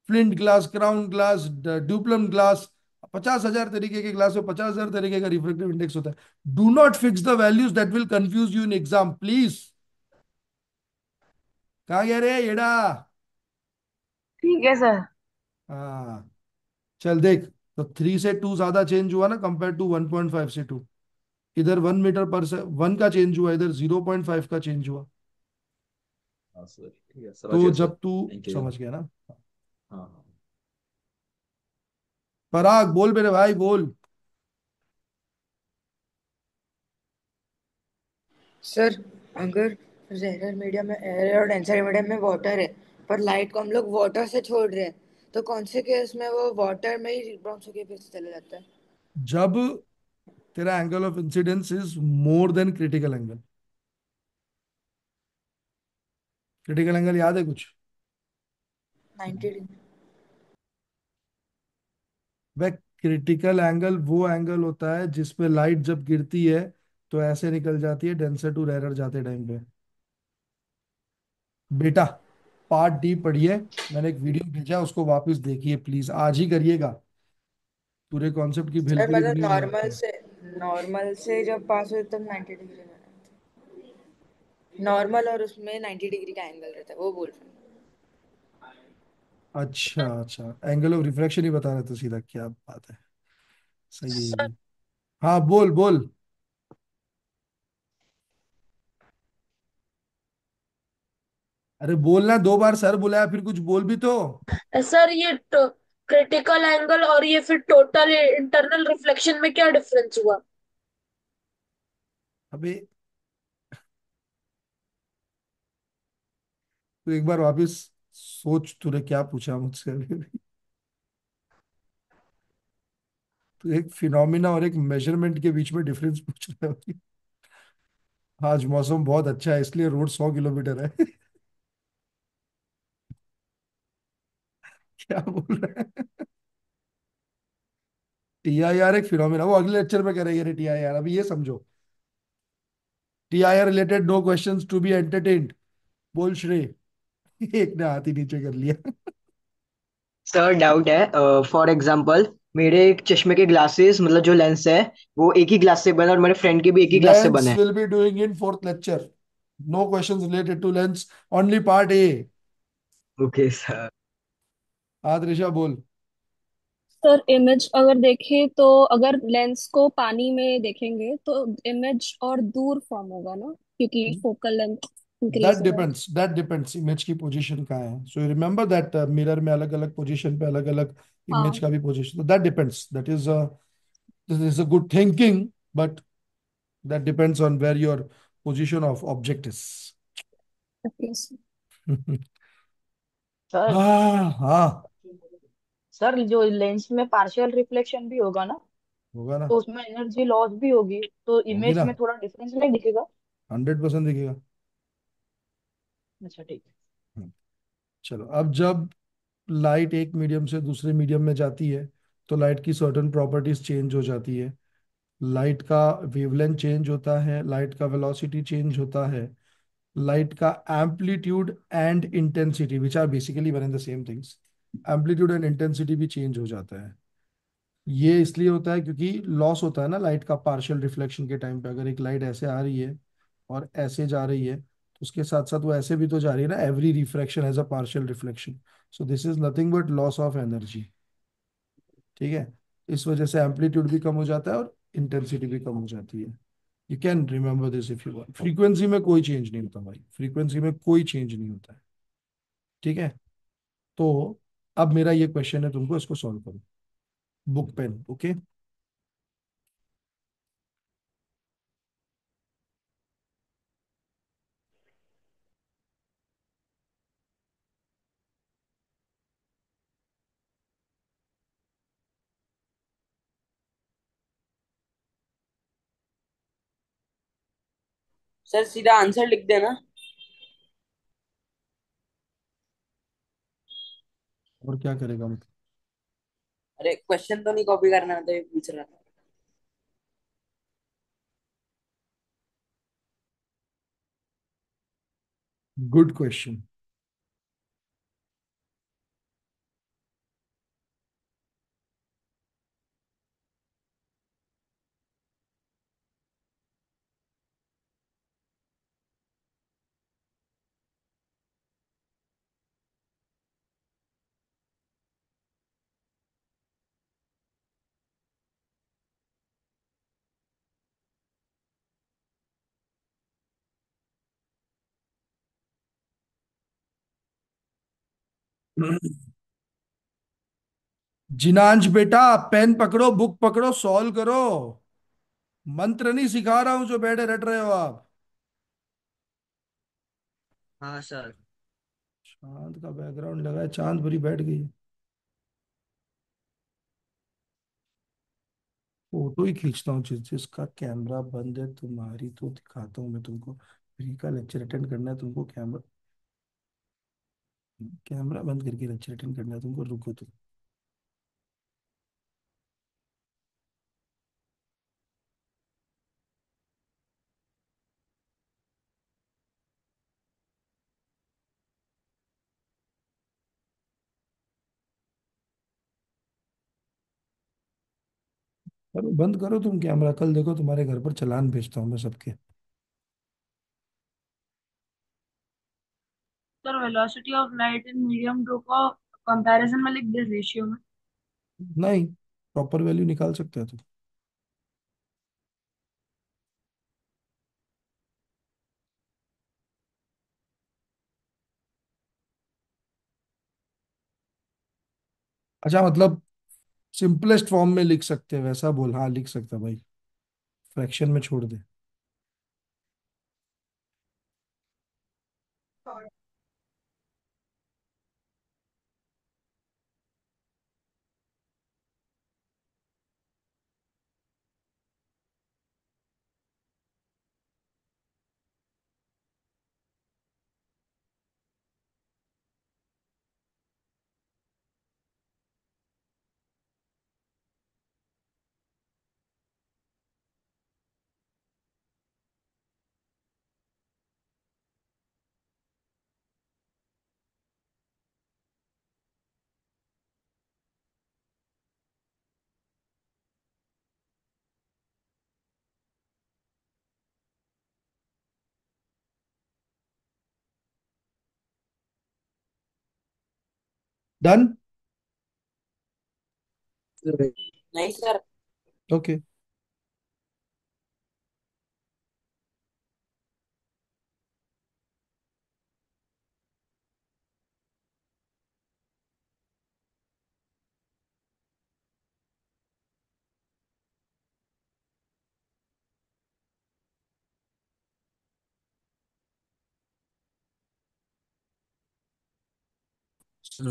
फ्लिंट ग्लास क्राउन ग्लास ड्यूप्लम ग्लास 50,000 तरीके के ग्लास में 50,000 तरीके का रिफ्रेक्टिव इंडेक्स होता है। Do not fix the values that will confuse you in exam please. कहाँ गया रे येड़ा। ठीक है सर। हाँ चल देख। तो 3 से 2 ज्यादा चेंज हुआ ना कंपेयर टू 1.5 से 2। इधर 1 मीटर पर 1 का चेंज हुआ इधर 0.5 का चेंज हुआ। हाँ सर ठीक है, समझ तो गया सर। जब तू थैंक यू। समझ गया ना। हाँ हाँ। पराग बोल मेरे भाई बोल। सर अगर रेयर मीडियम में एयर है और डेंसर मीडियम में वाटर है, पर लाइट को हम लोग वाटर से छोड़ रहे हैं, तो कौन से केस में वो वाटर में ही रिबाउंड होके फिर से चले जाता है? जब तेरा angle of incidence is more than critical angle. Critical angle याद है कुछ। 90 डिग्री। वह क्रिटिकल एंगल वो एंगल होता है जिसपे लाइट जब गिरती है तो ऐसे निकल जाती है डेंसर टू रेरर जाते टाइम पे। बेटा पार्ट डी पढ़िए, मैंने एक वीडियो भेजा, उसको वापस देखिए प्लीज, आज ही करिएगा। पूरे कॉन्सेप्ट की सर भेलपुरी मतलब दुनिया में लगता है। नॉर्मल से जब पास हो तब 90 डिग्री नॉर्मल, और उसमें 90 डिग्री का एंगल रहता है, वो बोल रहे हैं। अच्छा अच्छा, एंगल ऑफ रिफ्रैक्शन ही बता रहे थे सीधा, क्या बात है, सही है ये सर भी। हाँ बोल बोल। अरे बोलना, 2 बार सर बुलाया फिर कुछ बोल भी तो। सर ये क्रिटिकल एंगल और ये फिर टोटल इंटरनल रिफ्लेक्शन में क्या डिफरेंस हुआ? अबे तू एक बार वापस सोच, तूने क्या पूछा मुझसे अभी भी। तू एक फिनोमिना और एक मेजरमेंट के बीच में डिफरेंस पूछ रहा है। आज मौसम बहुत अच्छा है इसलिए रोड 100 किलोमीटर है। क्या बोल रहा है? TIR एक फिनोमिना, वो अगले लेक्चर में करेंगे रे TIR, अभी ये समझो। TIR related no questions to be entertained. बोल श्रेय। एक ने हाथ ही नीचे कर लिया। सर डाउट है, फॉर एग्जांपल मेरे एक चश्मे के ग्लासेस मतलब जो लेंस है वो एक ही ग्लास से बना और मेरे फ्रेंड के भी एक ही ग्लास से लेंस बना है। Will be doing in fourth lecture. No questions related to lens, only part A. Okay sir. हाँ त्रिशा बोल। सर इमेज अगर देखें तो अगर लेंस को पानी में देखेंगे तो इमेज और दूर फॉर्म होगा ना, क्योंकि फोकल लेंथ दैट इंक्रीज हो रहा है। डिपेंड्स, दैट डिपेंड्स इमेज की पोजीशन कहाँ है। So you remember that mirror में अलग अलग पोजीशन पे अलग अलग इमेज हाँ। का भी पोजीशन, तो that depends, that is this is a good thinking, but that depends on where your position of object is. Okay sir. Sir हाँ हाँ। सर जो लेंस में पार्शियल रिफ्लेक्शन भी होगा ना, होगा ना। तो उसमें एनर्जी लॉस भी होगी, तो होगी इमेज ना। में थोड़ा डिफरेंस नहीं दिखेगा? 100% दिखेगा। अच्छा ठीक है। हम्म, चलो, अब जब लाइट एक मीडियम से दूसरे मीडियम में जाती है तो लाइट की सर्टेन प्रॉपर्टीज चेंज हो जाती है। लाइट का वेवलेंथ चेंज होता है, लाइट का वेलोसिटी चेंज होता है, लाइट का amplitude and intensity which are basically one and the same things, amplitude and intensity भी चेंज हो जाता है। ये इसलिए होता है क्योंकि लॉस होता है ना लाइट का पार्शियल रिफ्लेक्शन के टाइम पे। अगर एक लाइट ऐसे आ रही है और ऐसे जा रही है तो उसके साथ साथ वो ऐसे भी तो जा रही है ना, every refraction has a partial reflection. So this is nothing but loss of energy. ठीक है। इस वजह से एम्पलीट्यूड भी कम हो जाता है और इंटेंसिटी भी कम हो जाती है। You can remember this if you want. Frequency में कोई चेंज नहीं होता भाई, फ्रीक्वेंसी में कोई चेंज नहीं होता है। ठीक है। तो अब मेरा ये क्वेश्चन है तुमको, इसको सॉल्व करो। Book pen okay. सर सीधा आंसर लिख देना। और क्या करेगा मतलब। अरे क्वेश्चन तो नहीं कॉपी करना, मैं तो ये पूछ रहा था। Good question. जिनांश बेटा, पेन पकड़ो, बुक पकड़ो, सॉल्व करो। मंत्र नहीं सिखा रहा हूं जो बैठे रट रहे हो आप। हाँ सर। चांद का बैकग्राउंड लगा है, चांद भरी बैठ गई। फोटो ही खींचता हूँ जिस जिसका कैमरा बंद है, तुम्हारी तो दिखाता हूँ मैं तुमको। फ्री का लेक्चर अटेंड करना है तुमको, कैमरा कैमरा बंद करके लेक्चर अटेंड करना है तुमको, रुको तुम। करो, बंद करो तुम कैमरा, कल देखो तुम्हारे घर पर चालान भेजता हूँ मैं सबके। Sir velocity of light in medium two को कंपैरिजन में लिख दे रेशियो में। नहीं, प्रॉपर वैल्यू निकाल सकते हो तुम। अच्छा मतलब सिंपलेस्ट फॉर्म में लिख सकते हैं वैसा बोल, हाँ लिख सकता भाई, फ्रैक्शन में छोड़ दे। डन। नहीं सर। ओके।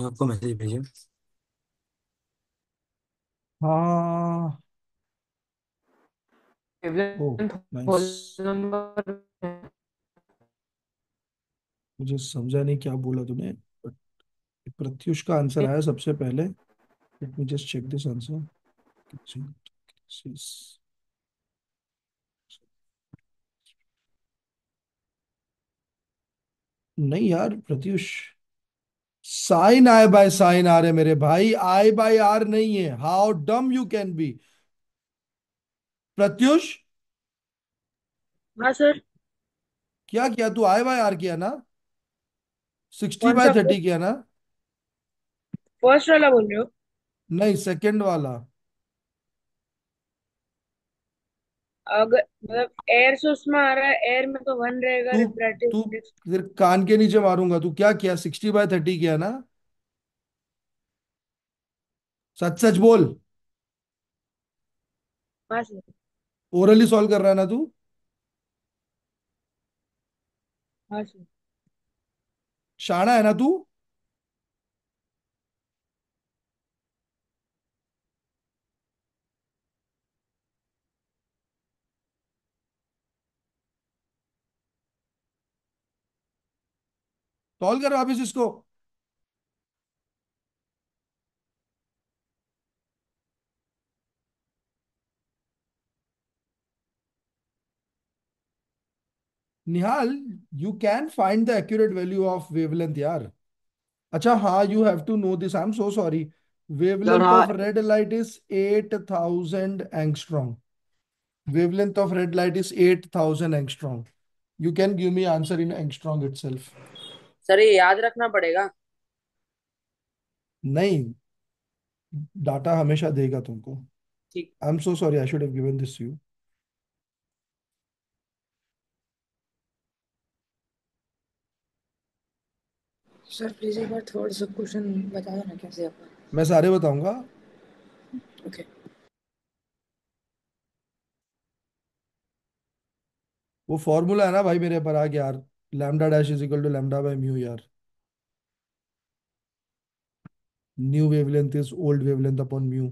आपको मैसेज भेजिए। हाँ। Oh wavelength nice. Whole number. मुझे समझा नहीं क्या बोला तूने, but प्रत्युष का आंसर आया सबसे पहले। Let me just check this answer. नहीं यार Pratyush, sine I by sine R है मेरे भाई, आई बाय आर नहीं है। हाउ डम यू कैन बी प्रत्युष। हाँ सर। क्या किया तू, आई बाय आर किया ना, 60 कौन बाय सा 30 किया ना। फर्स्ट वाला बोल रहे हो? नहीं सेकंड वाला। अगर मतलब एयर से उसमें आ रहा है, एयर में तो वन रहेगा तू रिफ्रैक्टिव तू इंडेक्स। फिर कान के नीचे मारूंगा। तू क्या किया, 60 बाय 30 किया ना। सच सच बोल। हाँ सर। ओरली सॉल्व कर रहा है ना तू। हाँ सर। शाना है ना तू। सॉल्व कर वापिस इसको। Nihal, you can find the accurate value of wavelength यार। अच्छा हाँ, you have to know this, I am so sorry. Sir wavelength हाँ। Of red light is 8000 angstrom. Wavelength of red light is 8000 angstrom. You can give me answer in angstrom itself. Sir ये याद रखना पड़ेगा। नहीं, data हमेशा देगा तुमको। ठीक। आई am so sorry, I should have given this you. Sir please एक बार थर्ड सब क्वेश्चन बता देना कैसे अपन। मैं सारे बताऊंगा। ओके। वो फॉर्मूला है ना भाई मेरे पर, आ गया यार। Lambda dash is equal to lambda by mu यार। New wavelength is old wavelength upon mu.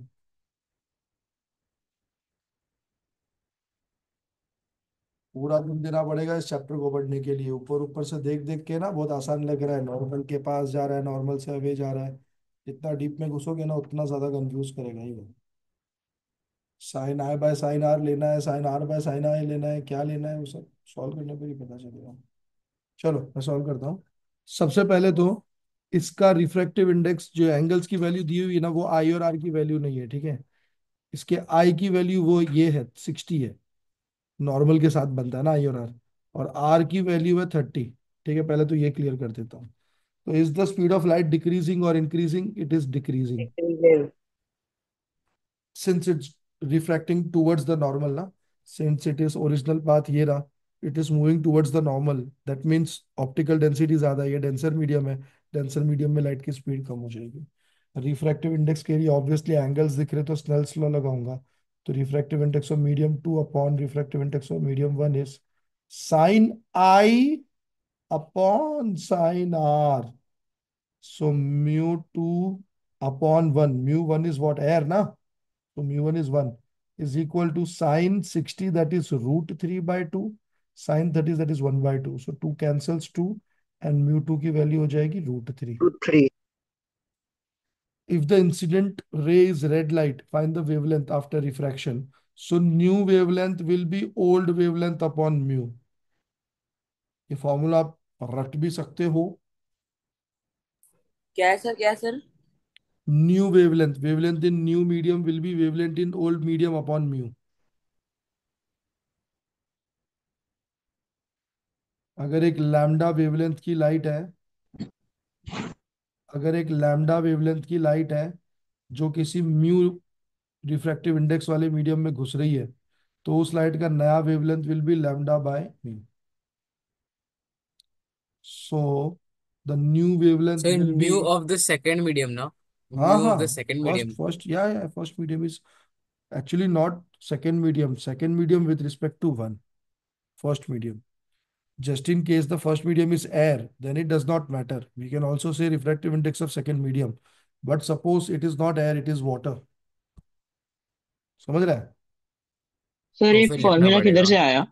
पूरा दिन देना पड़ेगा इस चैप्टर को पढ़ने के लिए, ऊपर ऊपर से देख देख के ना बहुत आसान लग रहा है, नॉर्मल के पास जा रहा है, नॉर्मल से अवे जा रहा है। जितना डीप में घुसोगे ना उतना ज्यादा कंफ्यूज करेगा ही वो। Sine I by sine R लेना है, sine R by sine I लेना है, क्या लेना है वो सब सॉल्व करने पर ही पता चलेगा। चलो मैं सॉल्व करता हूँ। सबसे पहले तो इसका रिफ्रैक्टिव इंडेक्स जो एंगल्स की वैल्यू दी हुई है ना, वो आई और आर की वैल्यू नहीं है, ठीक है। इसके आई की वैल्यू वो ये है 60 है, नॉर्मल के साथ बनता है ना आई और आर की वैल्यू है 30। ठीक है, पहले तो ये क्लियर कर देता हूँ। तो is the speed of light decreasing और increasing? It is decreasing, Decreases. since it's refracting towards the normal na, since it is original path ये रहा, it is moving towards the normal, that means optical density ज्यादा है, ये denser medium है, denser medium में light की speed कम हो जाएगी। refractive index के लिए obviously angles दिख रहे तो Snell's law लगाऊंगा। तो refractive index of medium 2 upon refractive index of medium 1 is sin I upon sin R, so mu 2 upon 1, mu 1 is what, air na, so mu 1 is 1 is equal to sine 60, that is root 3 by 2, sine 30, that is 1 by 2, so 2 cancels 2 and mu 2 की value हो जाएगी root 3। √3। If the incident ray is red light, find the wavelength after refraction, so new wavelength will be old wavelength upon mu। ये formula आप रट भी सकते हो। क्या है सर, क्या है sir? New wavelength, wavelength in new medium will be wavelength in old medium upon mu। अगर एक लैम्डा वेवलेंथ की लाइट है, अगर एक लैम्डा वेवलेंथ की लाइट है जो किसी म्यू रिफ्रैक्टिव इंडेक्स वाले मीडियम में घुस रही है, तो उस लाइट का नया wavelength will be lambda by mu. So the new wavelength So will be, mu of the second medium now. हाँ Mu हाँ, of the second first medium. First या first medium is actually not second medium with respect to one first medium. Just in case the first medium is air, then it does not matter. We can also say refractive index of second medium. But suppose it is not air, it is water. समझ रहा है? Sir तो ये फिर लिखना formula किधर पड़ेगा। से आया?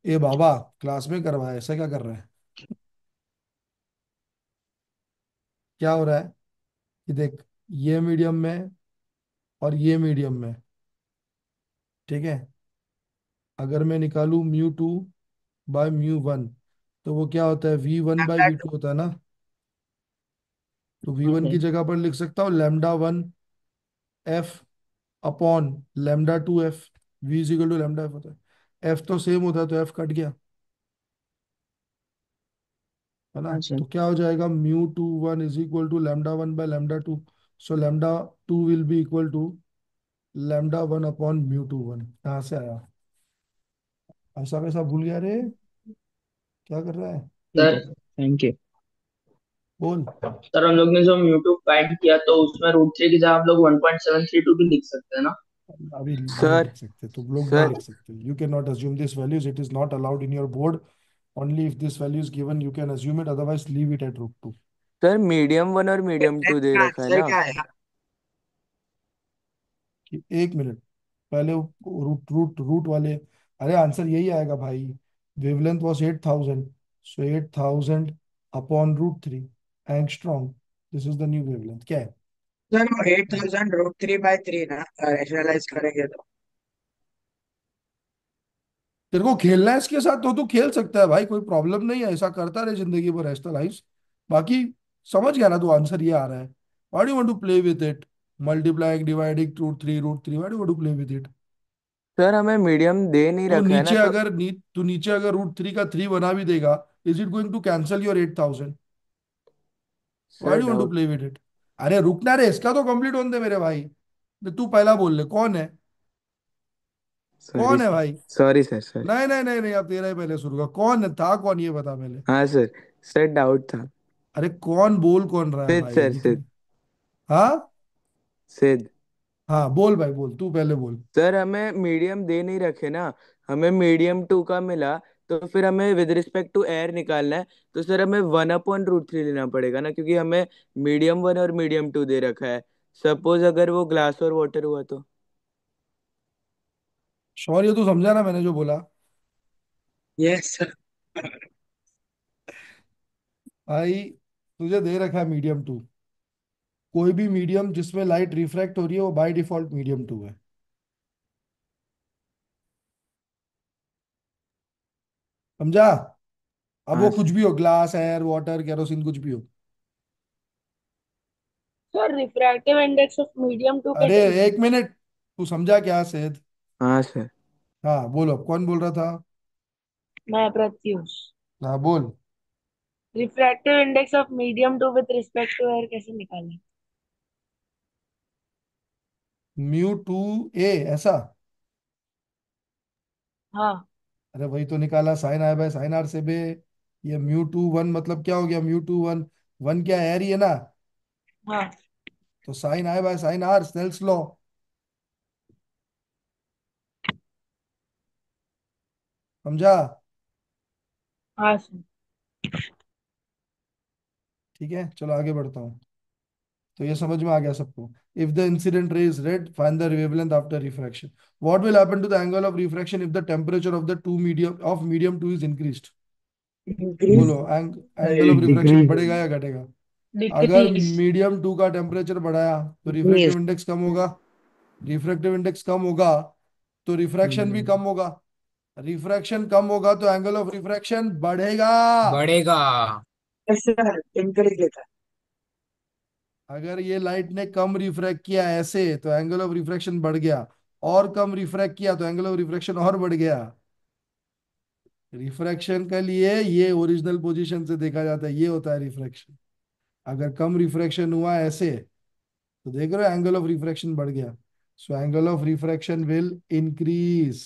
ए बाबा, क्लास में करवाया, ऐसा क्या कर रहा है? क्या हो रहा है कि देख, ये मीडियम में और ये मीडियम में, ठीक है, अगर मैं निकालू mu 2 बाय mu 1, तो वो क्या होता है, v1/v2 होता है ना। तो v1 ओके। की जगह पर लिख सकता हूँ λ1f upon λ2f। v is equal to lambda f होता है, f तो सेम होता है तो f कट गया, है ना। हाँ सर। तो क्या हो जाएगा, mu 2 1 is equal to λ1/λ2। So λ2 will be equal to λ1 upon mu 2 1। कहाँ से आया? ऐसा कैसा भूल गया रे? क्या कर रहा है? ठीक है सर, थैंक यू। बोल। सर हम लोग ने जो म्यूटू फाइंड किया तो उसमें √3 की जगह हम लोग 1.732 भी लिख सकते हैं ना? अभी नहीं सर लिख सकते, तुम लोग नहीं सर लिख सकते। You can not assume this values, it is not allowed in your board. Only if this value is given you can assume it, otherwise leave it at √2। Sir medium 1 और medium 2 दे इसका रखा है answer ना। क्या है? कि एक minute, पहले रूट रूट रूट वाले, अरे आंसर यही आएगा भाई। Wavelength was 8000, so 8000 upon √3 angstrom, this is the new wavelength. क्या है? सर वो 8000 √3/3 ना, रेशनलाइज करेंगे तो। तेरे को खेलना है इसके साथ तो तू खेल सकता है भाई, कोई प्रॉब्लम नहीं है, ऐसा करता रहे जिंदगी भर, ऐसा लाइफ। बाकी समझ गया ना तू, आंसर ये आ रहा है। Why do want to play with it, multiplying dividing √3 why do want to play with it? Sir हमें मीडियम दे नहीं तो रखा है ना नीचे तो। अगर तू नीचे अगर √3 का 3 बना भी देगा, is it going to cancel your 8000? Why sir do want to doubt. Play with it? अरे रुकना रे, इसका तो कंप्लीट होने दे मेरे भाई। तू पहला बोल ले, कौन है? सॉरी कौन है सर। भाई? Sorry sir sorry. नहीं नहीं नहीं नहीं, अब तेरा ही पहले शुरू का, कौन है था, कौन ये बता पहले। हाँ सर। सर डाउट था। अरे कौन, बोल कौन रहा है सिद भाई सर अभी तू? सिद। हाँ सिद। हाँ, बोल भाई बोल, तू पहले बोल। सर हमें मीडियम दे नहीं रखे ना, हमें मीडियम 2 का मिला। तो फिर हमें विद रिस्पेक्ट टू एयर निकालना है। तो सर हमें 1/√3 लेना पड़ेगा ना, क्योंकि हमें मीडियम 1 और मीडियम 2 दे रखा है। सपोज अगर वो ग्लास और वाटर हुआ तो। श्योर ये तू समझा ना मैंने जो बोला? Yes sir. भाई तुझे दे रखा है मीडियम 2, कोई भी मीडियम जिसमें लाइट रिफ्रैक्ट हो रही है वो बाय डिफॉल्ट मीडियम 2 है। समझा? अब वो हाँ कुछ सर। भी हो, ग्लास, एयर, वाटर, केरोसिन, कुछ भी हो। Sir refractive index of medium 2 अरे कैसे लिखेंगे? एक मिनट, तू समझा क्या सेद? हाँ सर। हाँ बोलो, कौन बोल रहा था? मैं प्रत्युष। हाँ बोल। Refractive index of medium two with respect to air कैसे निकालें? μ2a ऐसा? हाँ। अरे वही तो निकाला, sine I by sine R से बे। ये μ2 1 मतलब क्या हो गया? μ2 1, 1 क्या एयर ही है ना? हाँ। तो sine I by sine R, Snell's law. समझा? हाँ सर। ठीक है, चलो आगे बढ़ता हूँ। तो ये समझ में आ गया सबको? If the incident ray is red, find the wavelength after refraction. What will happen to the angle of refraction if the temperature of the two medium of medium two is increased? Increase बोलो, angle of refraction decrease बढ़ेगा या घटेगा? अगर decrease. Medium two का temperature बढ़ाया तो decrease. Refractive index कम होगा। Refractive index कम होगा तो रिफ्रैक्शन भी कम होगा। रिफ्रैक्शन कम होगा तो एंगल ऑफ रिफ्रैक्शन बढ़ेगा। बढ़ेगा। सर इंक्रीज लेता अगर ये लाइट ने कम रिफ्रैक्ट किया ऐसे तो एंगल ऑफ रिफ्रैक्शन बढ़ गया, और कम रिफ्रैक्ट किया तो एंगल ऑफ रिफ्रैक्शन और बढ़ गया। रिफ्रैक्शन के लिए ये ओरिजिनल पोजीशन से देखा जाता है, ये होता है रिफ्रैक्शन। अगर कम रिफ्रैक्शन हुआ ऐसे तो देख रहे हो एंगल ऑफ रिफ्रैक्शन बढ़ गया। So angle of refraction will increase.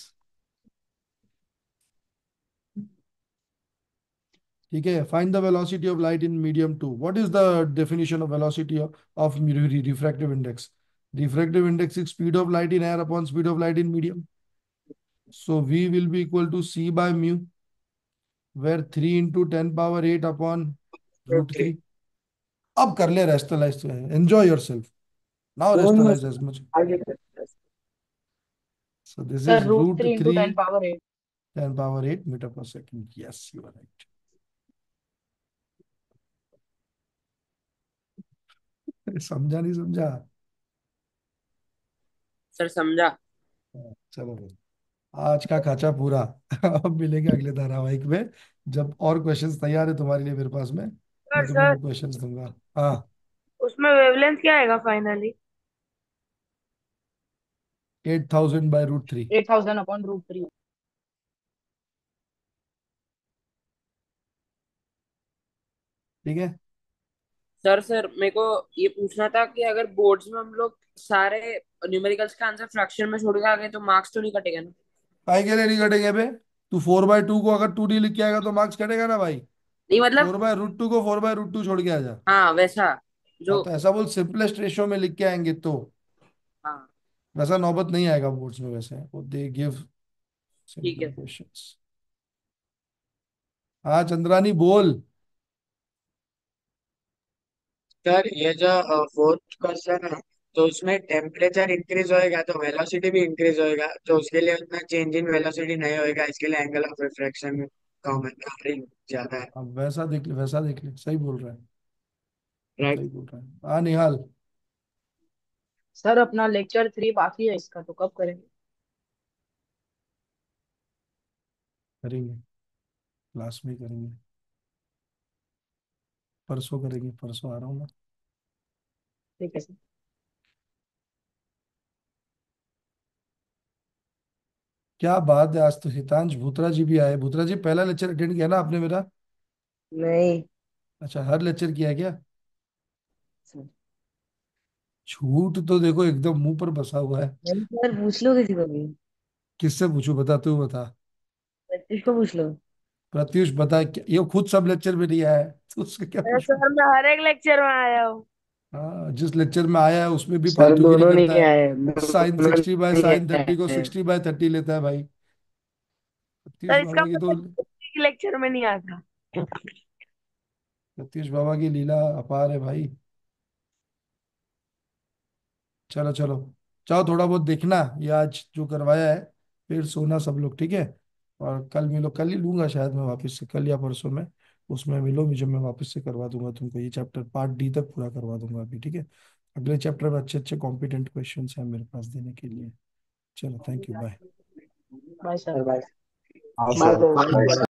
ठीक है, find the velocity of light in medium two. What is the definition of velocity of refractive index? Refractive index is speed of light in air upon speed of light in medium. So V will be equal to C by mu, where 3 into 10 power 8 upon root है। 3. अब कर ले रेस्टलाइज, enjoy your self now, कौन रेस्टलाइज as much. आगे करता है? So this sir is root root three into 3 ten power 8। 10 power 8 meter per second. Yes, you are right. समझा नहीं समझा? सर समझा। चलो भाई, आज का खाचा पूरा। अब मिलेंगे अगले धारावाहिक में, जब और क्वेश्चंस तैयार है तुम्हारे लिए मेरे पास में। सर मैं तुम्हें सर वो क्वेश्चंस दूंगा। हाँ। उसमें वेवलेंथ क्या आएगा फाइनली? 8000/√3। 8000 upon root three. ठीक है। सर मेरे को ये पूछना था कि अगर बोर्ड्स में हम लोग सारे न्यूमेरिकल्स का आंसर फ्रैक्शन में छोड़ के आ गए तो मार्क्स तो नहीं कटेगा ना? काहे के लिए नहीं कटेंगे बे? तू 4/2 को अगर 2D लिख के आएगा तो मार्क्स कटेगा ना भाई। नहीं मतलब। 4/√2 को 4/√2 छोड़ के आ जा। हाँ वैसा हाँ जो। तो ऐसा बोल, सिंपलेस्ट रेशियो में लिख के आएंगे तो। हाँ वैसा नौबत नहीं आएगा बोर्ड्स में, वैसे वो दे गिव ठीक सिंपल है। क्वेश्चंस। हाँ चंद्रानी बोल। सर ये जो फोर्थ क्वेश्चन है, तो उसमें टेम्परेचर इंक्रीज होएगा तो वेलोसिटी भी इंक्रीज होएगा, तो उसके लिए उतना चेंज इन वेलोसिटी नहीं होएगा, इसके लिए एंगल ऑफ रिफ्रैक्शन कम है, ज्यादा है। अब वैसा देख ले, वैसा देख ले, सही बोल रहा है। राइट। सही बोल रहा है। हाँ निहाल। सर अपना लेक्चर 3 बाकी है इसका, तो कब करेंगे? करेंगे, क्लास में करेंगे। परसों करेंगे, परसों आ रहा हूँ मैं। ठीक है सर। क्या बात है, आज तो हितांश भूतरा जी भी आए। भूतरा जी पहला लेक्चर अटेंड किया ना आपने मेरा? नहीं अच्छा, हर लेक्चर किया क्या? सर। झूठ तो देखो एकदम मुंह पर बसा हुआ है। नहीं सर, पूछ लो किसी को भी। किससे पूछू, बता, तू बता। प्रत्युष को पूछ लो। प्रत्युष बता, ये खुद सब लेक्चर में नहीं आया है तो उसका क्या अरे पूछूं? सर मैं हर एक लेक्चर में आया हूँ। हाँ, जिस लेक्चर में आया है उसमें भी सर फालतूगिरी दोनों करता नहीं है। आए, साइन दोनों 60/sin30 को नहीं आए। 60/30 लेता है भाई। प्रत्युष सर इसका बाबा की तो, मतलब लेक्चर में नहीं आता। प्रत्युष बाबा की लीला अपार है भाई। चलो चलो, चाहो थोड़ा बहुत देखना ये आज जो करवाया है, फिर सोना सब लोग, ठीक है? और कल मिलो, कल ही लूंगा शायद मैं वापस से, कल या परसों में। उसमें मिलो मुझे, मैं वापस से करवा दूंगा तुमको, ये चैप्टर पार्ट डी तक पूरा करवा दूंगा अभी, ठीक है? अगले चैप्टर में अच्छे अच्छे कॉम्पिटेंट क्वेश्चन हैं मेरे पास देने के लिए। चलो, thank you, bye. Bye sir. Bye. Bye.